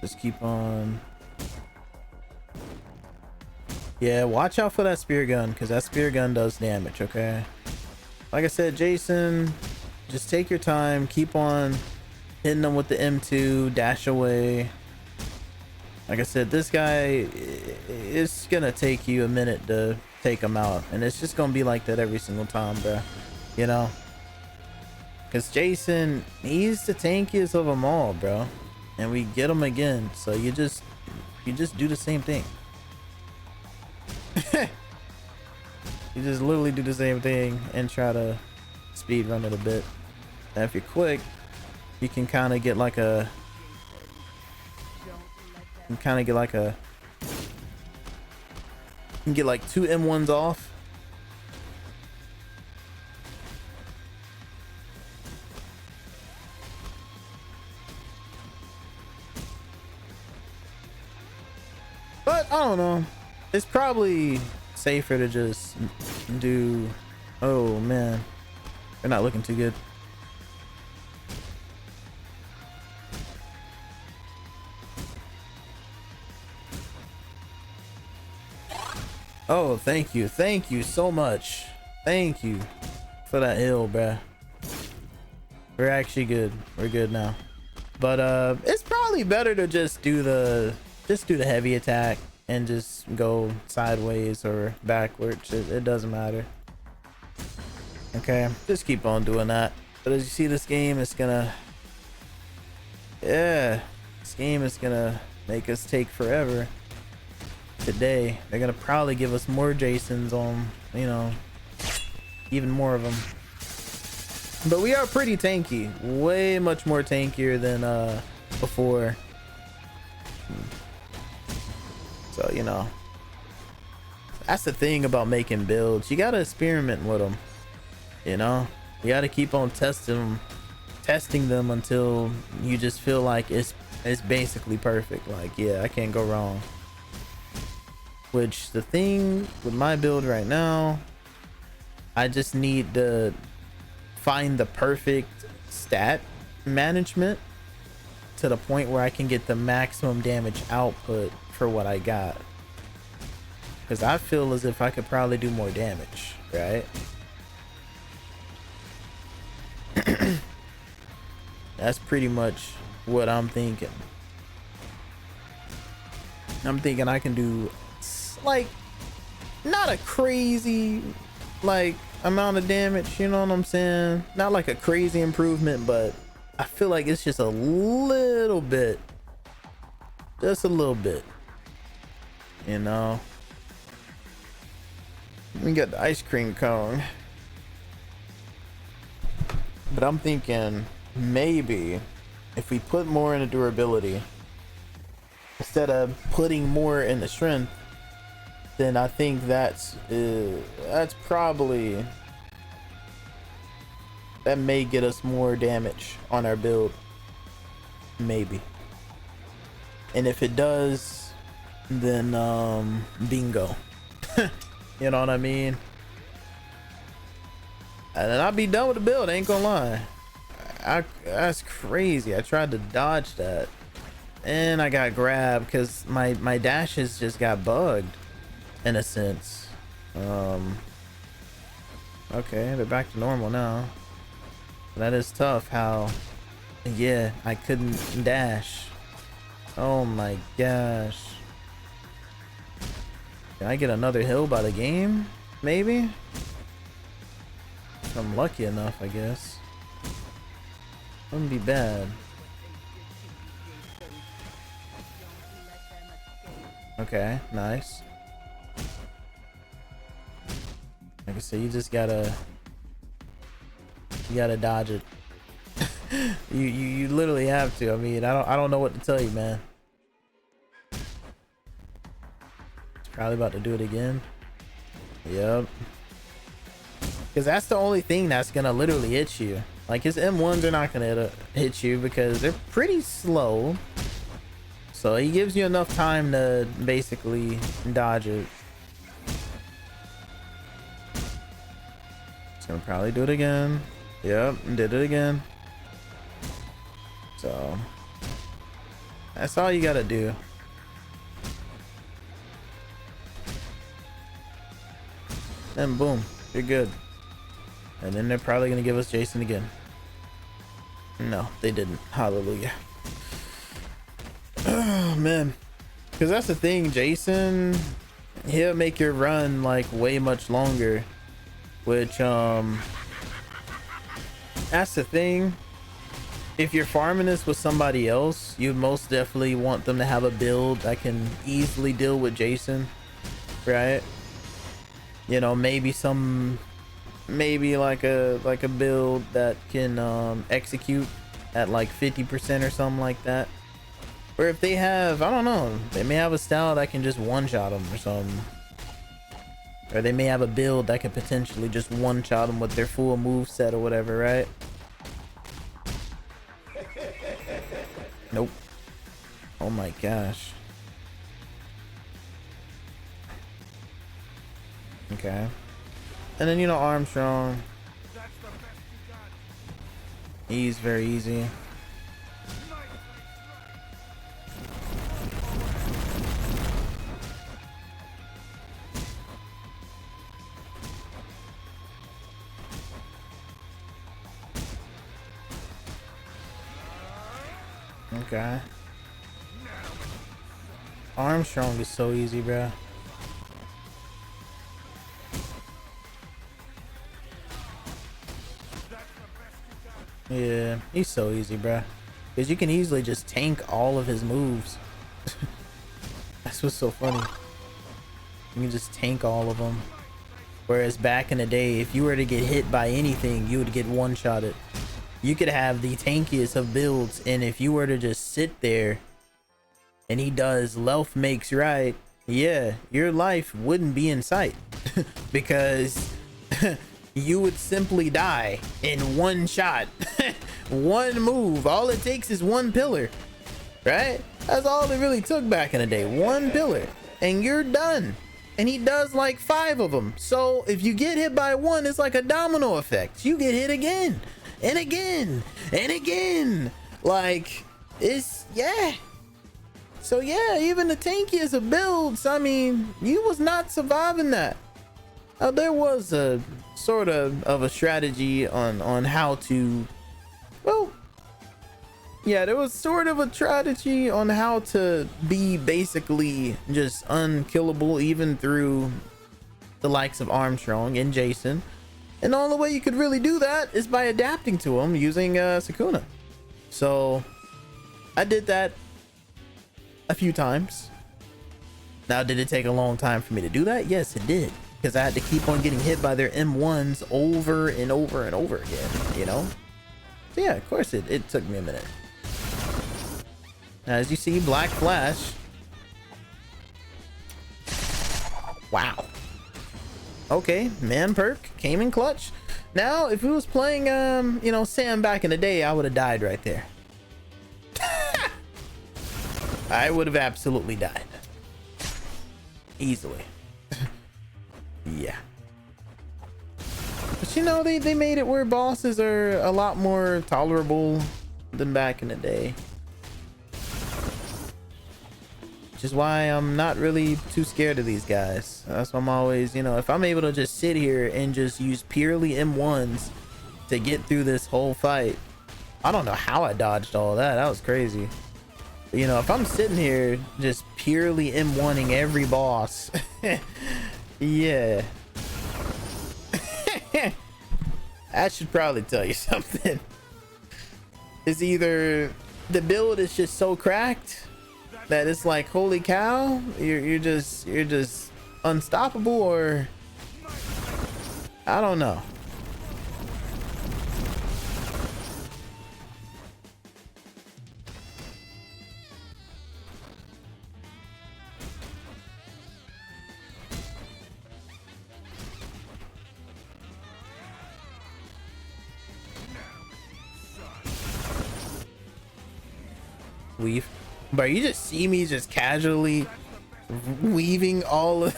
Just keep on. Yeah, watch out for that spear gun, because that spear gun does damage. Okay, like I said, Jason, just take your time, keep on hitting them with the M2, dash away. Like I said, this guy, it's gonna take you a minute to take him out, and it's just gonna be like that every single time, bro. You know, because Jason, he's the tankiest of them all, bro, and we get him again. So you just do the same thing. You just literally do the same thing and try to speed run it a bit. And if you're quick, you can kind of get like a, you can get like 2 M1s off. But I don't know, it's probably safer to just do, oh man, they're not looking too good. Oh, thank you so much, thank you for that heal, bruh. We're actually good, we're good now. But it's probably better to just do the heavy attack and just go sideways or backwards. It doesn't matter. Okay, just keep on doing that. But as you see, this game is gonna, yeah, this game is gonna make us take forever. Today they're gonna probably give us more Jasons on, you know, even more of them. But we are pretty tanky, way much more tankier than before. So, you know, that's the thing about making builds. You gotta experiment with them, you know. You gotta keep on testing them until you just feel like it's basically perfect. Like, yeah, I can't go wrong. Which the thing with my build right now, I just need to find the perfect stat management to the point where I can get the maximum damage output for what I got. Because I feel as if I could probably do more damage, right? That's pretty much what I'm thinking. I'm thinking I can do, like, not a crazy, like, amount of damage, you know what I'm saying? Not like a crazy improvement, but I feel like it's just a little bit. Just a little bit. You know? We got the ice cream cone. But I'm thinking maybe if we put more into durability instead of putting more in the strength, then I think that's probably, that may get us more damage on our build, maybe. And if it does, then bingo. You know what I mean? And then I'll be done with the build, I ain't gonna lie. That's crazy. I tried to dodge that and I got grabbed because my dashes just got bugged in a sense. Okay, they're back to normal now. That is tough how, yeah, I couldn't dash. Oh my gosh. Can I get another hill by the game? Maybe? If I'm lucky enough, I guess. Wouldn't be bad. Okay, nice. Like I said, you just gotta dodge it. you literally have to. I mean, I don't know what to tell you, man. It's probably about to do it again. Yep. Because that's the only thing that's gonna literally hit you. Like, his M1s are not gonna hit you because they're pretty slow. So he gives you enough time to basically dodge it. It's gonna probably do it again. Yep, did it again. So that's all you gotta do. And boom, you're good. And then they're probably gonna give us Jason again. No, they didn't. Hallelujah. Oh man, because that's the thing, Jason, he'll make your run like way much longer, which that's the thing. If you're farming this with somebody else, you most definitely want them to have a build that can easily deal with Jason, right? You know, maybe like a build that can execute at like 50% or something like that. Or if they have, I don't know, they may have a style that can just one-shot them or something. Or they may have a build that could potentially just one-shot them with their full move set or whatever, right? Nope. Oh my gosh. Okay. And then, you know, Armstrong. He's very easy. Okay. Armstrong is so easy, bro. Yeah, he's so easy, bro. Because you can easily just tank all of his moves. That's what's so funny. You can just tank all of them. Whereas back in the day, if you were to get hit by anything, you would get one-shotted. You could have the tankiest of builds, and if you were to just sit there and he does Lelf makes right, yeah, your life wouldn't be in sight. Because you would simply die in one shot. One move. All it takes is one pillar, right? That's all it really took back in the day. One pillar and you're done. And he does like 5 of them. So if you get hit by one, it's like a domino effect. You get hit again and again and again. Like, it's, yeah. So yeah, even the tankiest of builds, I mean, you was not surviving that. There was a sort of a strategy on how to, well, yeah, there was sort of a strategy on how to be basically just unkillable even through the likes of Armstrong and Jason. And the only way you could really do that is by adapting to him using Sukuna. So I did that a few times. Now, did it take a long time for me to do that? Yes, it did. Because I had to keep on getting hit by their M1s over and over and over again, you know? So yeah, of course it took me a minute. Now, as you see, Black Flash. Wow. Okay, man perk came in clutch. Now, if we was playing, you know, Sam back in the day, I would have died right there. I would have absolutely died. Easily. Yeah. But you know, they made it where bosses are a lot more tolerable than back in the day. Which is why I'm not really too scared of these guys. That's why I'm always, you know, if I'm able to just sit here and just use purely M1s to get through this whole fight. I don't know how I dodged all that. That was crazy. But, you know, if I'm sitting here just purely M1ing every boss. Yeah. That should probably tell you something. It's either the build is just so cracked that it's like, holy cow, you're just unstoppable, or I don't know. Weave, but you just see me just casually weaving all of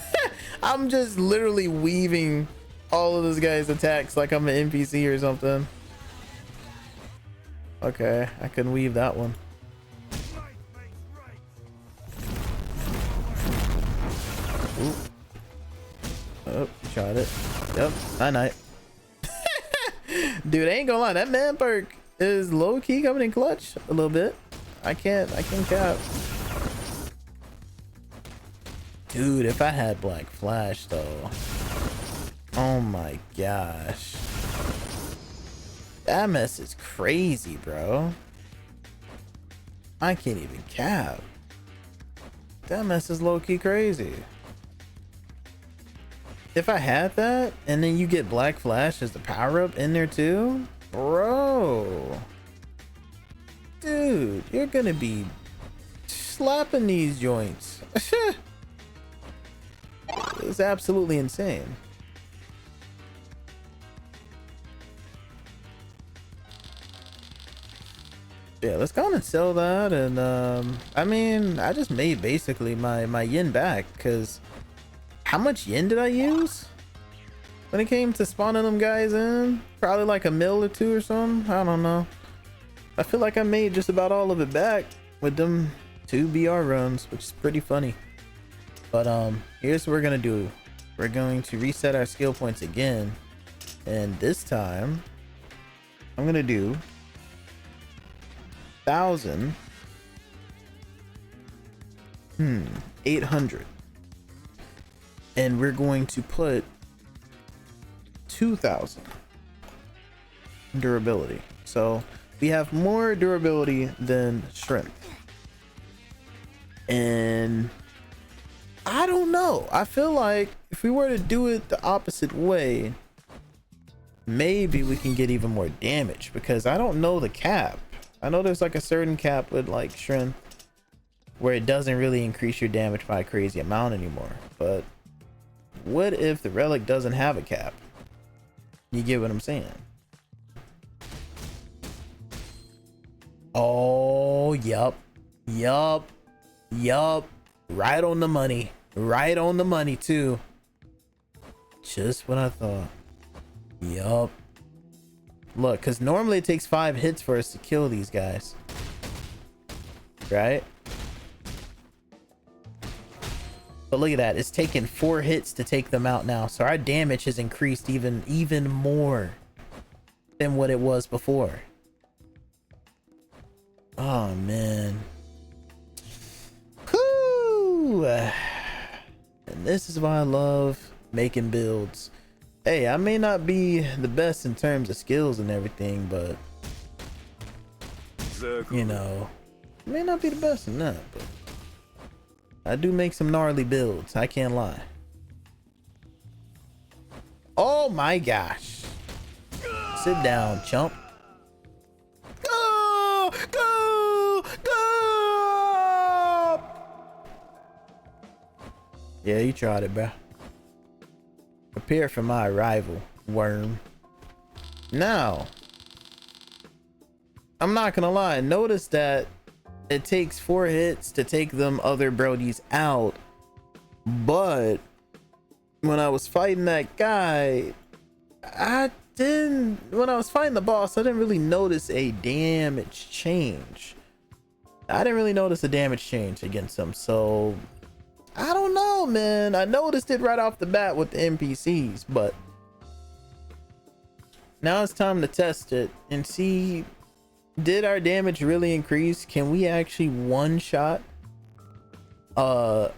I'm just literally weaving all of this guy's attacks like I'm an NPC or something. Okay, I couldn't weave that one. Ooh. Oh, tried it. Yep, night. Dude, I ain't gonna lie, that man perk is low-key coming in clutch a little bit. I can't cap. Dude, if I had Black Flash though. Oh my gosh. That mess is crazy, bro. I can't even cap. That mess is low-key crazy. If I had that, and then you get Black Flash as the power-up in there too, bro. Dude, you're gonna be slapping these joints. It's absolutely insane. Yeah, let's go on and sell that. And I mean, I just made basically my yen back, because how much yen did I use when it came to spawning them guys in? Probably like a mil or two or something. I don't know. I feel like I made just about all of it back with them 2 BR runs, which is pretty funny. But here's what we're gonna do. We're going to reset our skill points again, and this time I'm gonna do 800, and we're going to put 2000 durability. So we have more durability than strength. And I don't know. I feel like if we were to do it the opposite way, maybe we can get even more damage, because I don't know the cap. I know there's like a certain cap with like strength where it doesn't really increase your damage by a crazy amount anymore. But what if the relic doesn't have a cap? You get what I'm saying? Oh, yup. Right on the money. Right on the money too. Just what I thought. Yup. Look, because normally it takes 5 hits for us to kill these guys. Right? But look at that. It's taken 4 hits to take them out now. So our damage has increased even more than what it was before. Oh, man. Whew. And this is why I love making builds. Hey, I may not be the best in terms of skills and everything, but you know, I may not be the best in that, but I do make some gnarly builds. I can't lie. Oh my gosh. Sit down, chump. Go! Go! Go! Yeah, you tried it, bro. Prepare for my arrival, worm. Now, I'm not gonna lie, notice that it takes 4 hits to take them other brodies out, but when I was fighting that guy, when I was fighting the boss, I didn't really notice a damage change. I didn't really notice a damage change against him, so I don't know, man. I noticed it right off the bat with the NPCs, but now it's time to test it and see, did our damage really increase? Can we actually one-shot a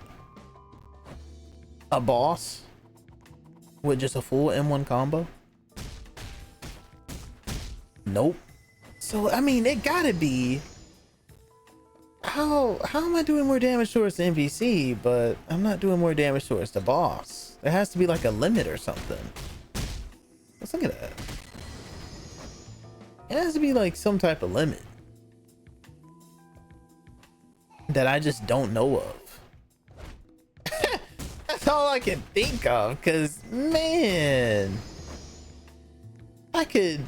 boss with just a full M1 combo? Nope. So, I mean, it gotta be. How am I doing more damage towards the NPC, but I'm not doing more damage towards the boss? There has to be like a limit or something. Let's look at that. It has to be like some type of limit that I just don't know of. That's all I can think of, because man, I feel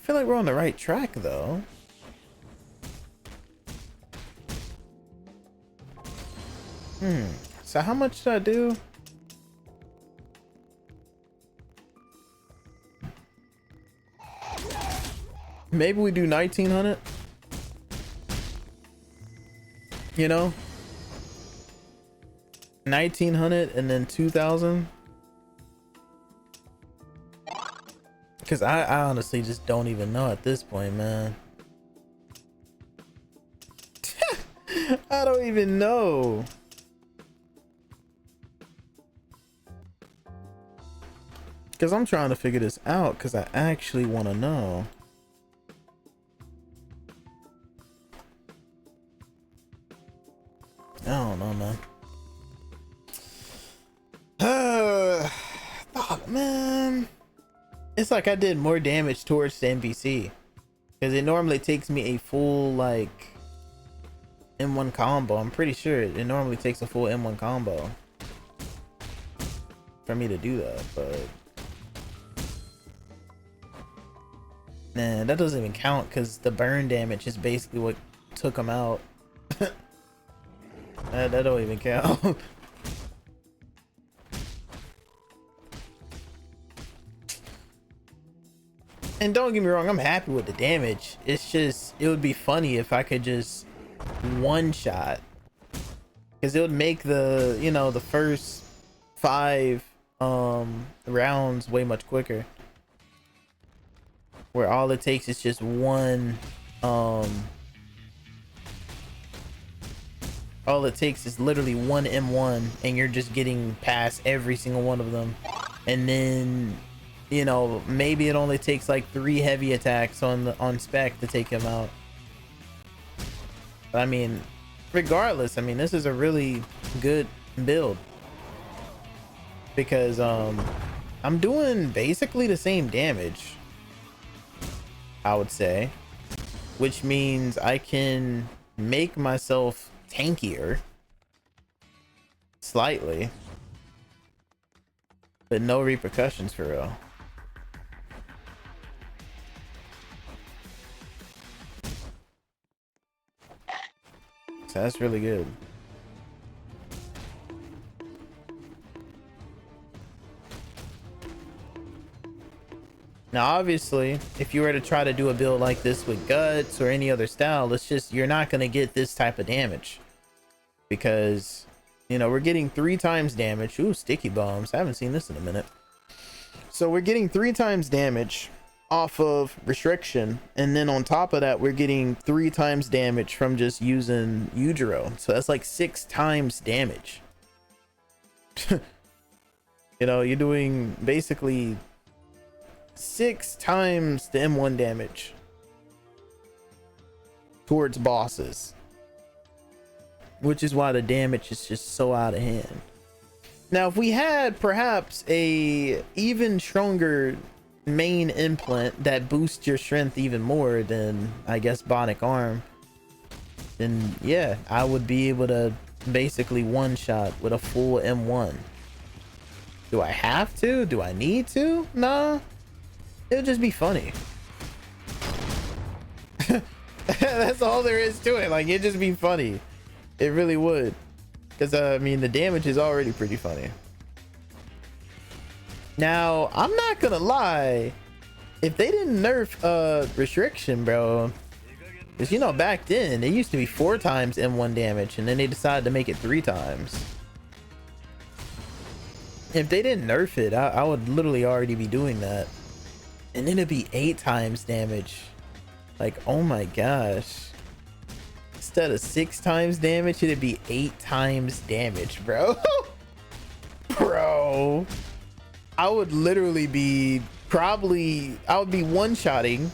like we're on the right track though. So how much did I do? Maybe we do 1900. You know, 1900 and then 2000. Because I honestly just don't even know at this point, man. I don't even know. Because I'm trying to figure this out, because I actually want to know. I don't know, man. Oh, man. It's like I did more damage towards the NPC. Because it normally takes me a full, like, M1 combo. I'm pretty sure it normally takes a full M1 combo for me to do that, but nah, that doesn't even count because the burn damage is basically what took him out. that don't even count. And don't get me wrong, I'm happy with the damage. It's just, it would be funny if I could just one shot, because it would make the, you know, the first 5 rounds way much quicker, where all it takes is just one all it takes is literally one M1 and you're just getting past every single one of them. And then, you know, maybe it only takes like 3 heavy attacks on spec to take him out. But I mean, regardless, I mean, this is a really good build because I'm doing basically the same damage, I would say, which means I can make myself tankier slightly, but no repercussions for real. So that's really good. Now, obviously, if you were to try to do a build like this with guts or any other style, it's just, you're not going to get this type of damage because, you know, we're getting 3 times damage. Ooh, sticky bombs. I haven't seen this in a minute. So we're getting 3 times damage off of restriction, and then on top of that, we're getting 3 times damage from just using Yujiro. So that's like 6 times damage. You know, you're doing basically 6 times the M1 damage towards bosses, which is why the damage is just so out of hand. Now, if we had perhaps a even stronger main implant that boosts your strength even more than, I guess, Bionic Arm, then yeah, I would be able to basically one-shot with a full M1. Do I have to? Do I need to? Nah. It'll just be funny. That's all there is to it. Like, it'd just be funny. It really would. Because, I mean, the damage is already pretty funny. Now, I'm not gonna lie. If they didn't nerf restriction, bro. Because, you know, back then, it used to be 4 times M1 damage. And then they decided to make it 3 times. If they didn't nerf it, I would literally already be doing that. And then it'd be 8 times damage. Like, oh my gosh. Instead of 6 times damage, it'd be 8 times damage, bro. Bro. I would literally be I would be one-shotting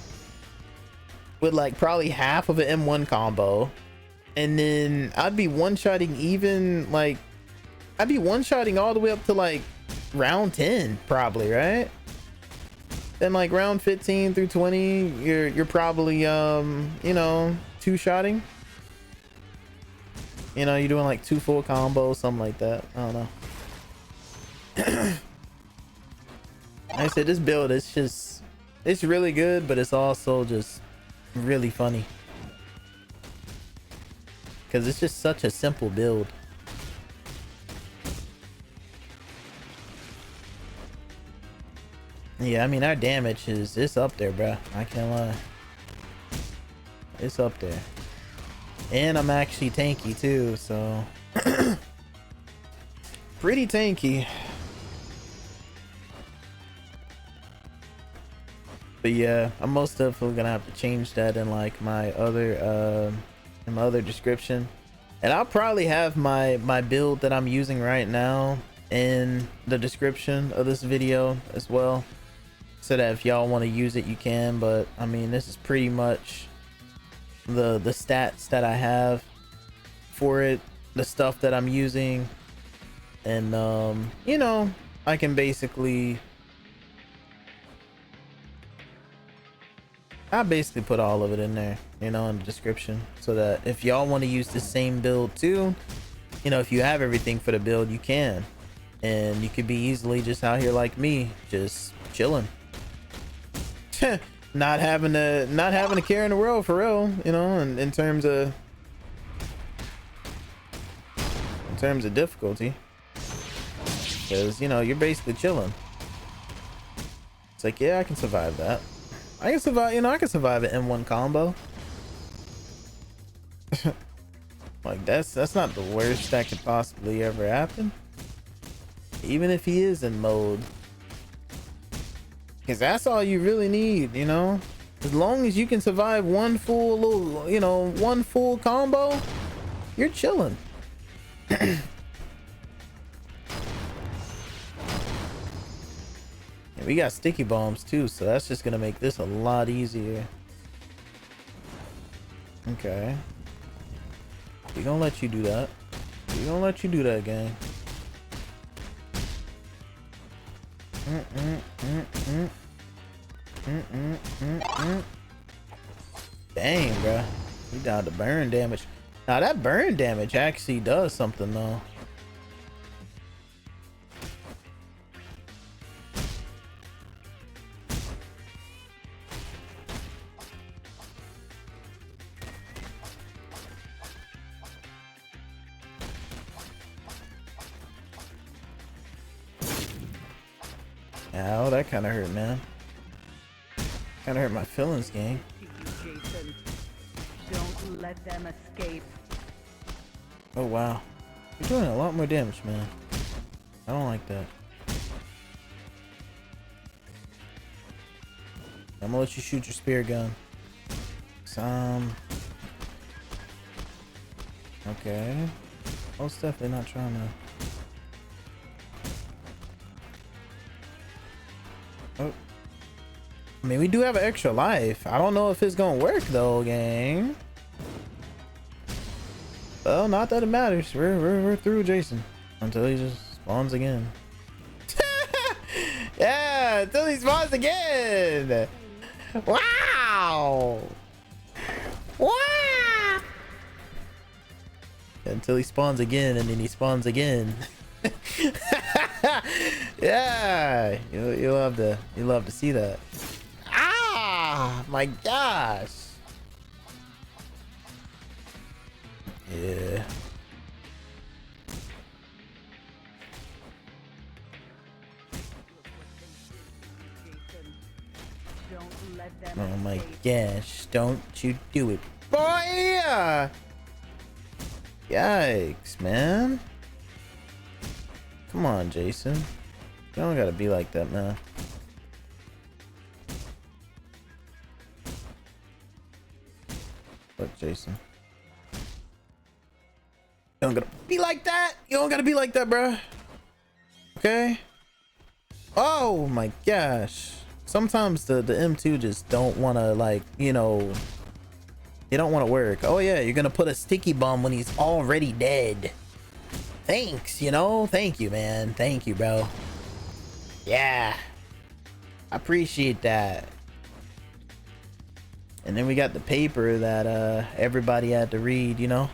with like probably half of an M1 combo. And then I'd be one-shotting even like, I'd be one-shotting all the way up to like round 10 probably, right? Then like round 15 through 20, you're probably you know, 2-shotting. You know, you're doing like 2 full combos, something like that. I don't know. Like I said, this build is just, it's really good, but it's also just really funny because it's just such a simple build. Yeah, I mean, our damage is, it's up there, bro. I can't lie. It's up there. And I'm actually tanky too, so pretty tanky. But yeah, I'm most definitely gonna have to change that in like my other description. And I'll probably have my build that I'm using right now in the description of this video as well, so that if y'all want to use it, you can. But I mean, this is pretty much the stats that I have for it, the stuff that I'm using, and you know, I can basically put all of it in there, you know, in the description, so that if y'all want to use the same build too, you know, if you have everything for the build, you can, and you could be easily just out here like me, just chilling. not having a care in the world for real, you know, in terms of difficulty, because, you know, you're basically chilling. It's like, yeah, I can survive that. I can survive, you know, I can survive an M1 combo. Like, that's not the worst that could possibly ever happen, even if he is in mode. Because that's all you really need, you know? As long as you can survive one full little, you know, one full combo, you're chilling. And we got sticky bombs too, so that's just gonna make this a lot easier. Okay. We gonna let you do that. We gonna let you do that, gang. Dang, bro. We down to burn damage. Now that burn damage actually does something though. Ow, that kind of hurt, man. Kind of hurt my feelings, gang. Jason, don't let them escape. Oh wow, you're doing a lot more damage, man. I don't like that. I'm gonna let you shoot your spear gun. Okay. Most definitely not trying to. Oh. I mean, we do have an extra life. I don't know if it's gonna work though, gang. Well, not that it matters. We're through Jason until he just spawns again. Yeah, until he spawns again. Wow. Wow. Until he spawns again, and then he spawns again. Yeah, you love to see that. Ah, my gosh. Yeah. Oh my gosh, don't you do it, boy! Yikes, man. Come on, Jason. You don't gotta be like that, man. Look, Jason. You don't gotta be like that. You don't gotta be like that, bruh. Okay? Oh my gosh. Sometimes the M2 just don't want to, like, you know, they don't want to work. Oh yeah, you're gonna put a sticky bomb when he's already dead. Thanks, you know? Thank you, man. Thank you, bro. Yeah. I appreciate that. And then we got the paper that everybody had to read, you know?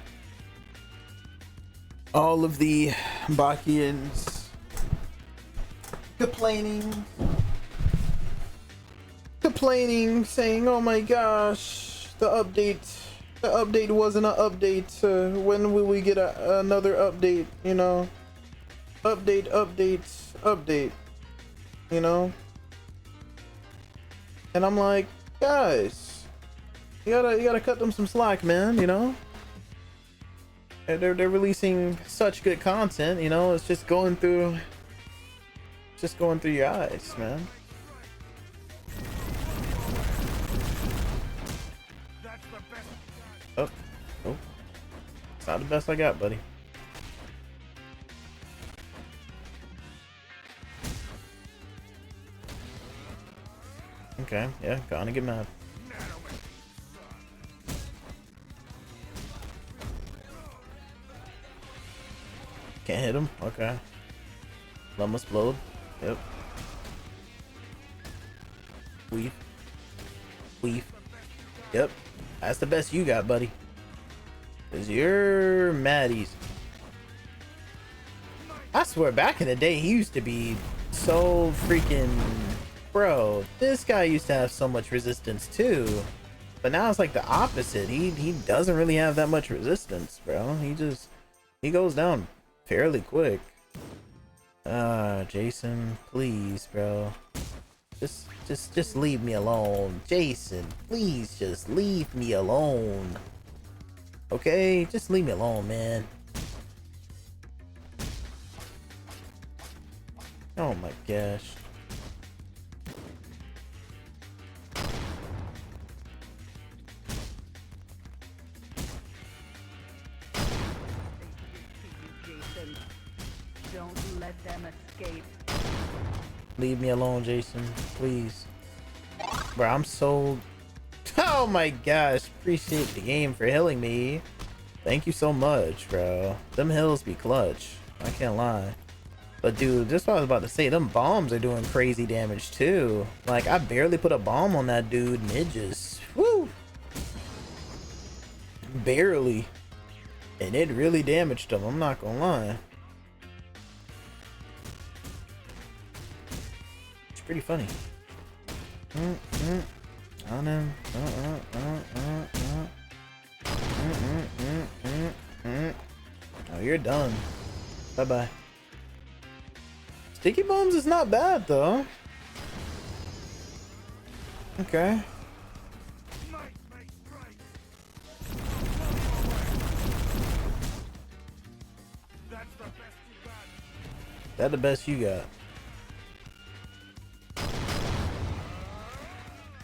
All of the Bakians complaining, saying, oh my gosh, the update wasn't an update. When will we get another update, you know? Update, you know? And I'm like, guys, you gotta cut them some slack, man, you know? They're releasing such good content, you know? It's just going through your eyes, man. Oh, it's not the best I got, buddy. Okay, yeah, gonna get mad. Can't hit him. Okay. Lump explode. Yep. Weave. Yep. That's the best you got, buddy. Cause you're mad easy. I swear, back in the day, he used to be so freaking... Bro, this guy used to have so much resistance too. But now it's like the opposite. He doesn't really have that much resistance, bro. He goes down fairly quick. Jason, please, bro. Just leave me alone. Jason, please just leave me alone. Okay? Just leave me alone, man. Oh my gosh. Don't let them escape. Leave me alone, Jason, please. Bro, I'm so... Oh my gosh, appreciate the game for healing me. Thank you so much, bro. Them hills be clutch. I can't lie. But dude, just what I was about to say, them bombs are doing crazy damage too. Like, I barely put a bomb on that dude and it just, woo! Barely. And it really damaged him, I'm not gonna lie. It's pretty funny. On him. Oh, you're done. Bye-bye. Sticky bombs is not bad though. Okay. That the best you got.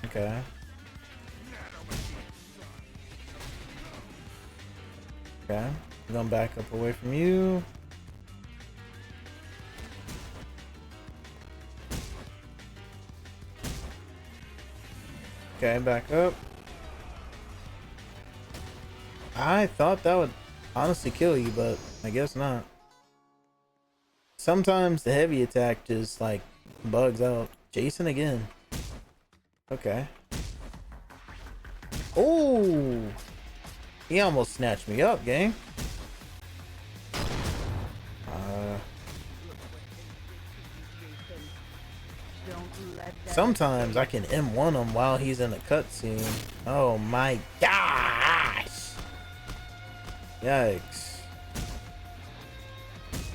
Okay. Okay. I'm gonna back up away from you. Okay, back up. I thought that would honestly kill you, but I guess not. Sometimes the heavy attack just like bugs out. Jason again. Okay. Oh, he almost snatched me up, gang. Sometimes I can M1 him while he's in a cutscene. Oh my gosh! Yikes.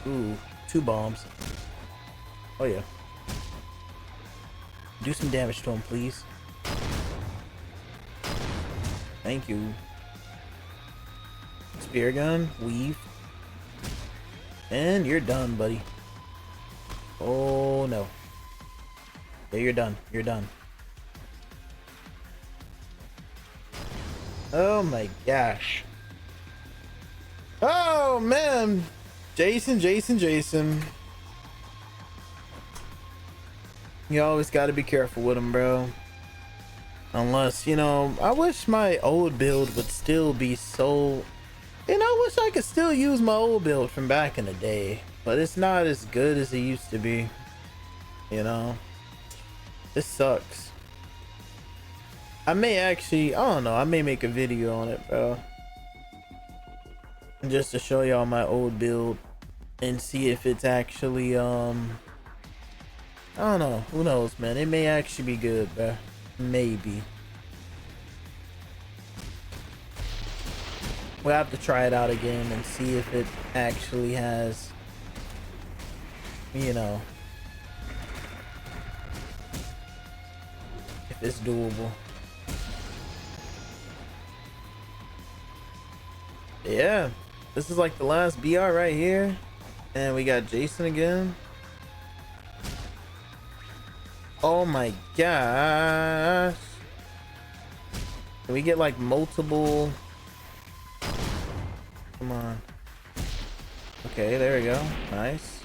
Ooh, 2 bombs. Oh yeah. Do some damage to him, please. Thank you. Spear gun, weave. And you're done, buddy. Oh no. Yeah, you're done. You're done. Oh my gosh. Oh man. Jason. You always gotta be careful with him, bro. Unless, you know, I wish my old build would still be so... And I wish I could still use my old build from back in the day. But it's not as good as it used to be. You know? This sucks. I may actually, I don't know, I may make a video on it, bro. Just to show y'all my old build and see if it's actually, I don't know, who knows, man. It may actually be good, bro. Maybe. We'll have to try it out again and see if it actually has, you know, if it's doable. Yeah, this is like the last BR right here. And we got Jason again. Oh my gosh. Can we get like multiple? Come on. Okay, there we go. Nice.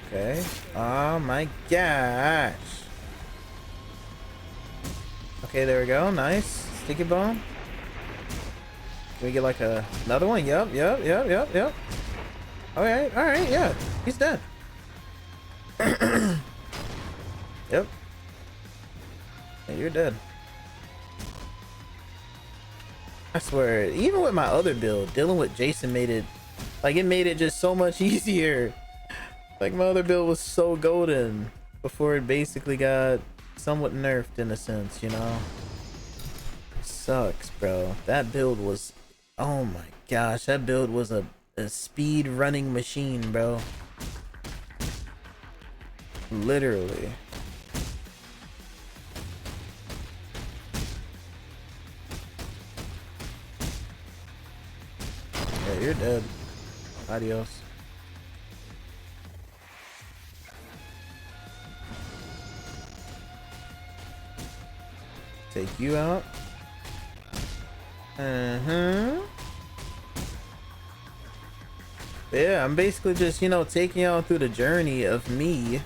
Okay. Oh my gosh. Okay, there we go. Nice. Sticky bomb. Can we get like another one? Yep. Alright, yeah. He's dead. Yep. Yeah, you're dead. I swear, even with my other build, dealing with Jason made it, like, it made it just so much easier. Like, my other build was so golden before it basically got somewhat nerfed in a sense, you know? Sucks, bro. That build was, oh my gosh, that build was a speed running machine, bro. Literally. Yeah, you're dead. Adios. Take you out. Yeah, I'm basically just, you know, taking y'all through the journey of me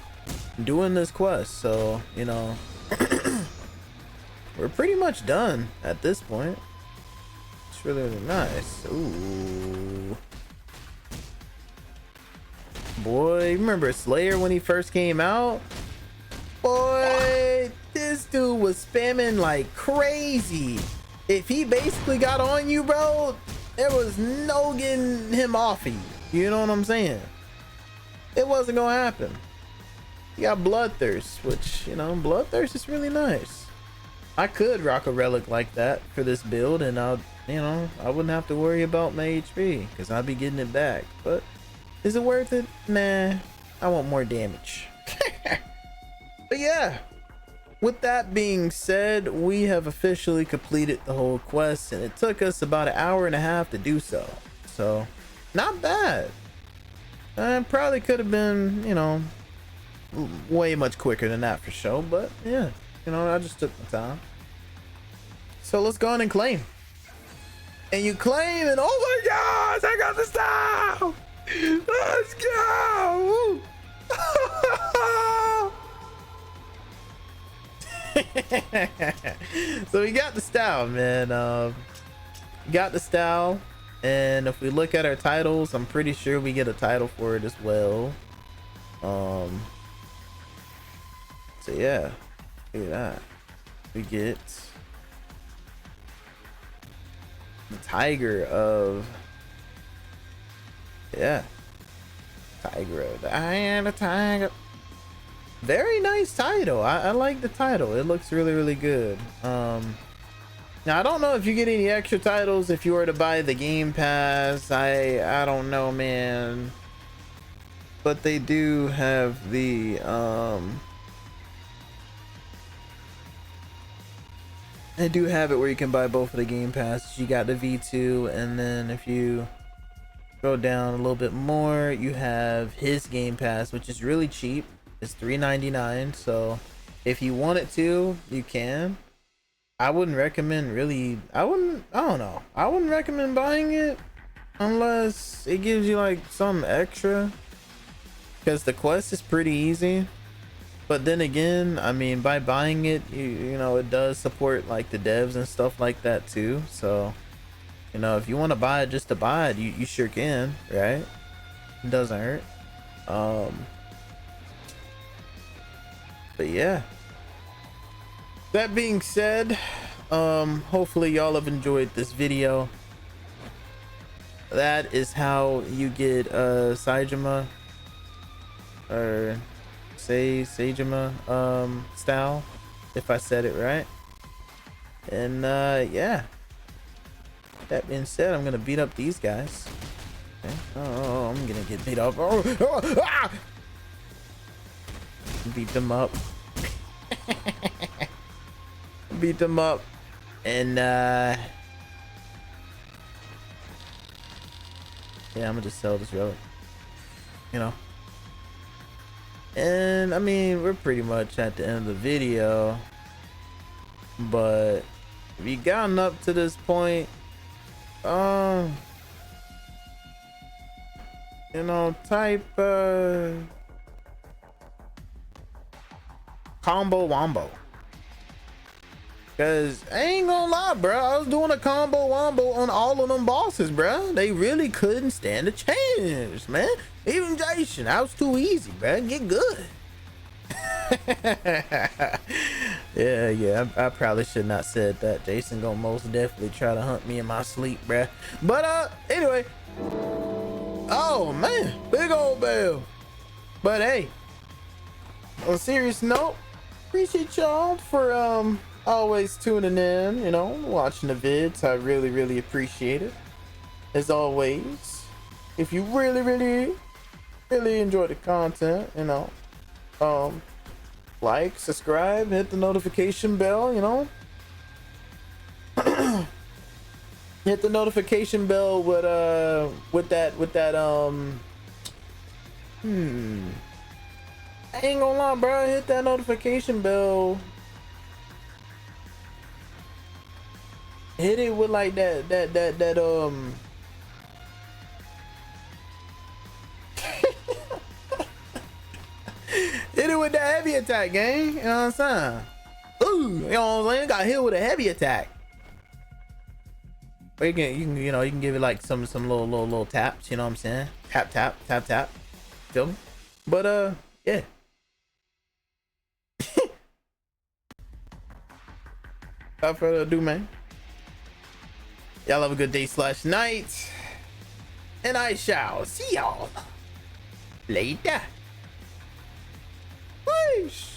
doing this quest. So, you know, we're pretty much done at this point. It's really, really nice. Ooh. Boy, remember Slayer when he first came out? Boy, this dude was spamming like crazy. If he basically got on you, bro, there was no getting him off of you. You know what I'm saying? It wasn't gonna happen. You got Bloodthirst, which, you know, Bloodthirst is really nice. I could rock a relic like that for this build, and I wouldn't have to worry about my HP because I'd be getting it back. But is it worth it? Nah, I want more damage. But yeah, with that being said, we have officially completed the whole quest, and it took us about 1.5 hours to do so. So not bad. Probably could have been, you know, way much quicker than that for sure, but yeah, you know, I just took my time. So let's go on and claim. And you claim, and oh my gosh, I got the style. Let's go. So we got the style, man. Got the style, and if we look at our titles, I'm pretty sure we get a title for it as well. So yeah, look at that. We get the tiger of, yeah, tiger of, I am a tiger. Very nice title. I like the title. It looks really, really good. Now I don't know if you get any extra titles if you were to buy the Game Pass. I don't know, man. But they do have the they do have it where you can buy both of the Game Passes. You got the V2, and then if you go down a little bit more, you have his Game Pass, which is really cheap. It's $3.99, so if you wanted to, you can. I wouldn't recommend I don't know. I wouldn't recommend buying it unless it gives you like some extra, because the quest is pretty easy. But then again, I mean, by buying it, you know, it does support like the devs and stuff like that too. So, you know, if you want to buy it just to buy it, you sure can, right? It doesn't hurt. But yeah, that being said, hopefully y'all have enjoyed this video. That is how you get Saejima, or Saejima style, if I said it right. And yeah, that being said, I'm gonna beat up these guys. Okay. Oh, I'm gonna get beat up. Ah! Beat them up. Beat them up. And yeah, I'm gonna just sell this relic, you know. And I mean, we're pretty much at the end of the video, but if you gotten up to this point, you know, type combo wombo, because I ain't gonna lie, bro, I was doing a combo wombo on all of them bosses, bro. They really couldn't stand a chance, man. Even Jason, that was too easy, bro. Get good. Yeah, I probably should not said that. Jason gonna most definitely try to hunt me in my sleep, bro. But anyway, oh man, big old bell. But hey, on a serious note, appreciate y'all for always tuning in, you know, watching the vids. I really appreciate it. As always, if you really enjoy the content, you know, like, subscribe, hit the notification bell, you know. Hit the notification bell with that I ain't gonna lie, bro. Hit that notification bell. Hit it with like that hit it with that heavy attack, gang. You know what I'm saying? Ooh. You know what I'm saying? Got hit with a heavy attack. Or you can give it like some little taps, you know what I'm saying? Tap tap tap tap. Feel me? But yeah. Without further ado, man. Y'all have a good day / night. And I shall see y'all later. Peace.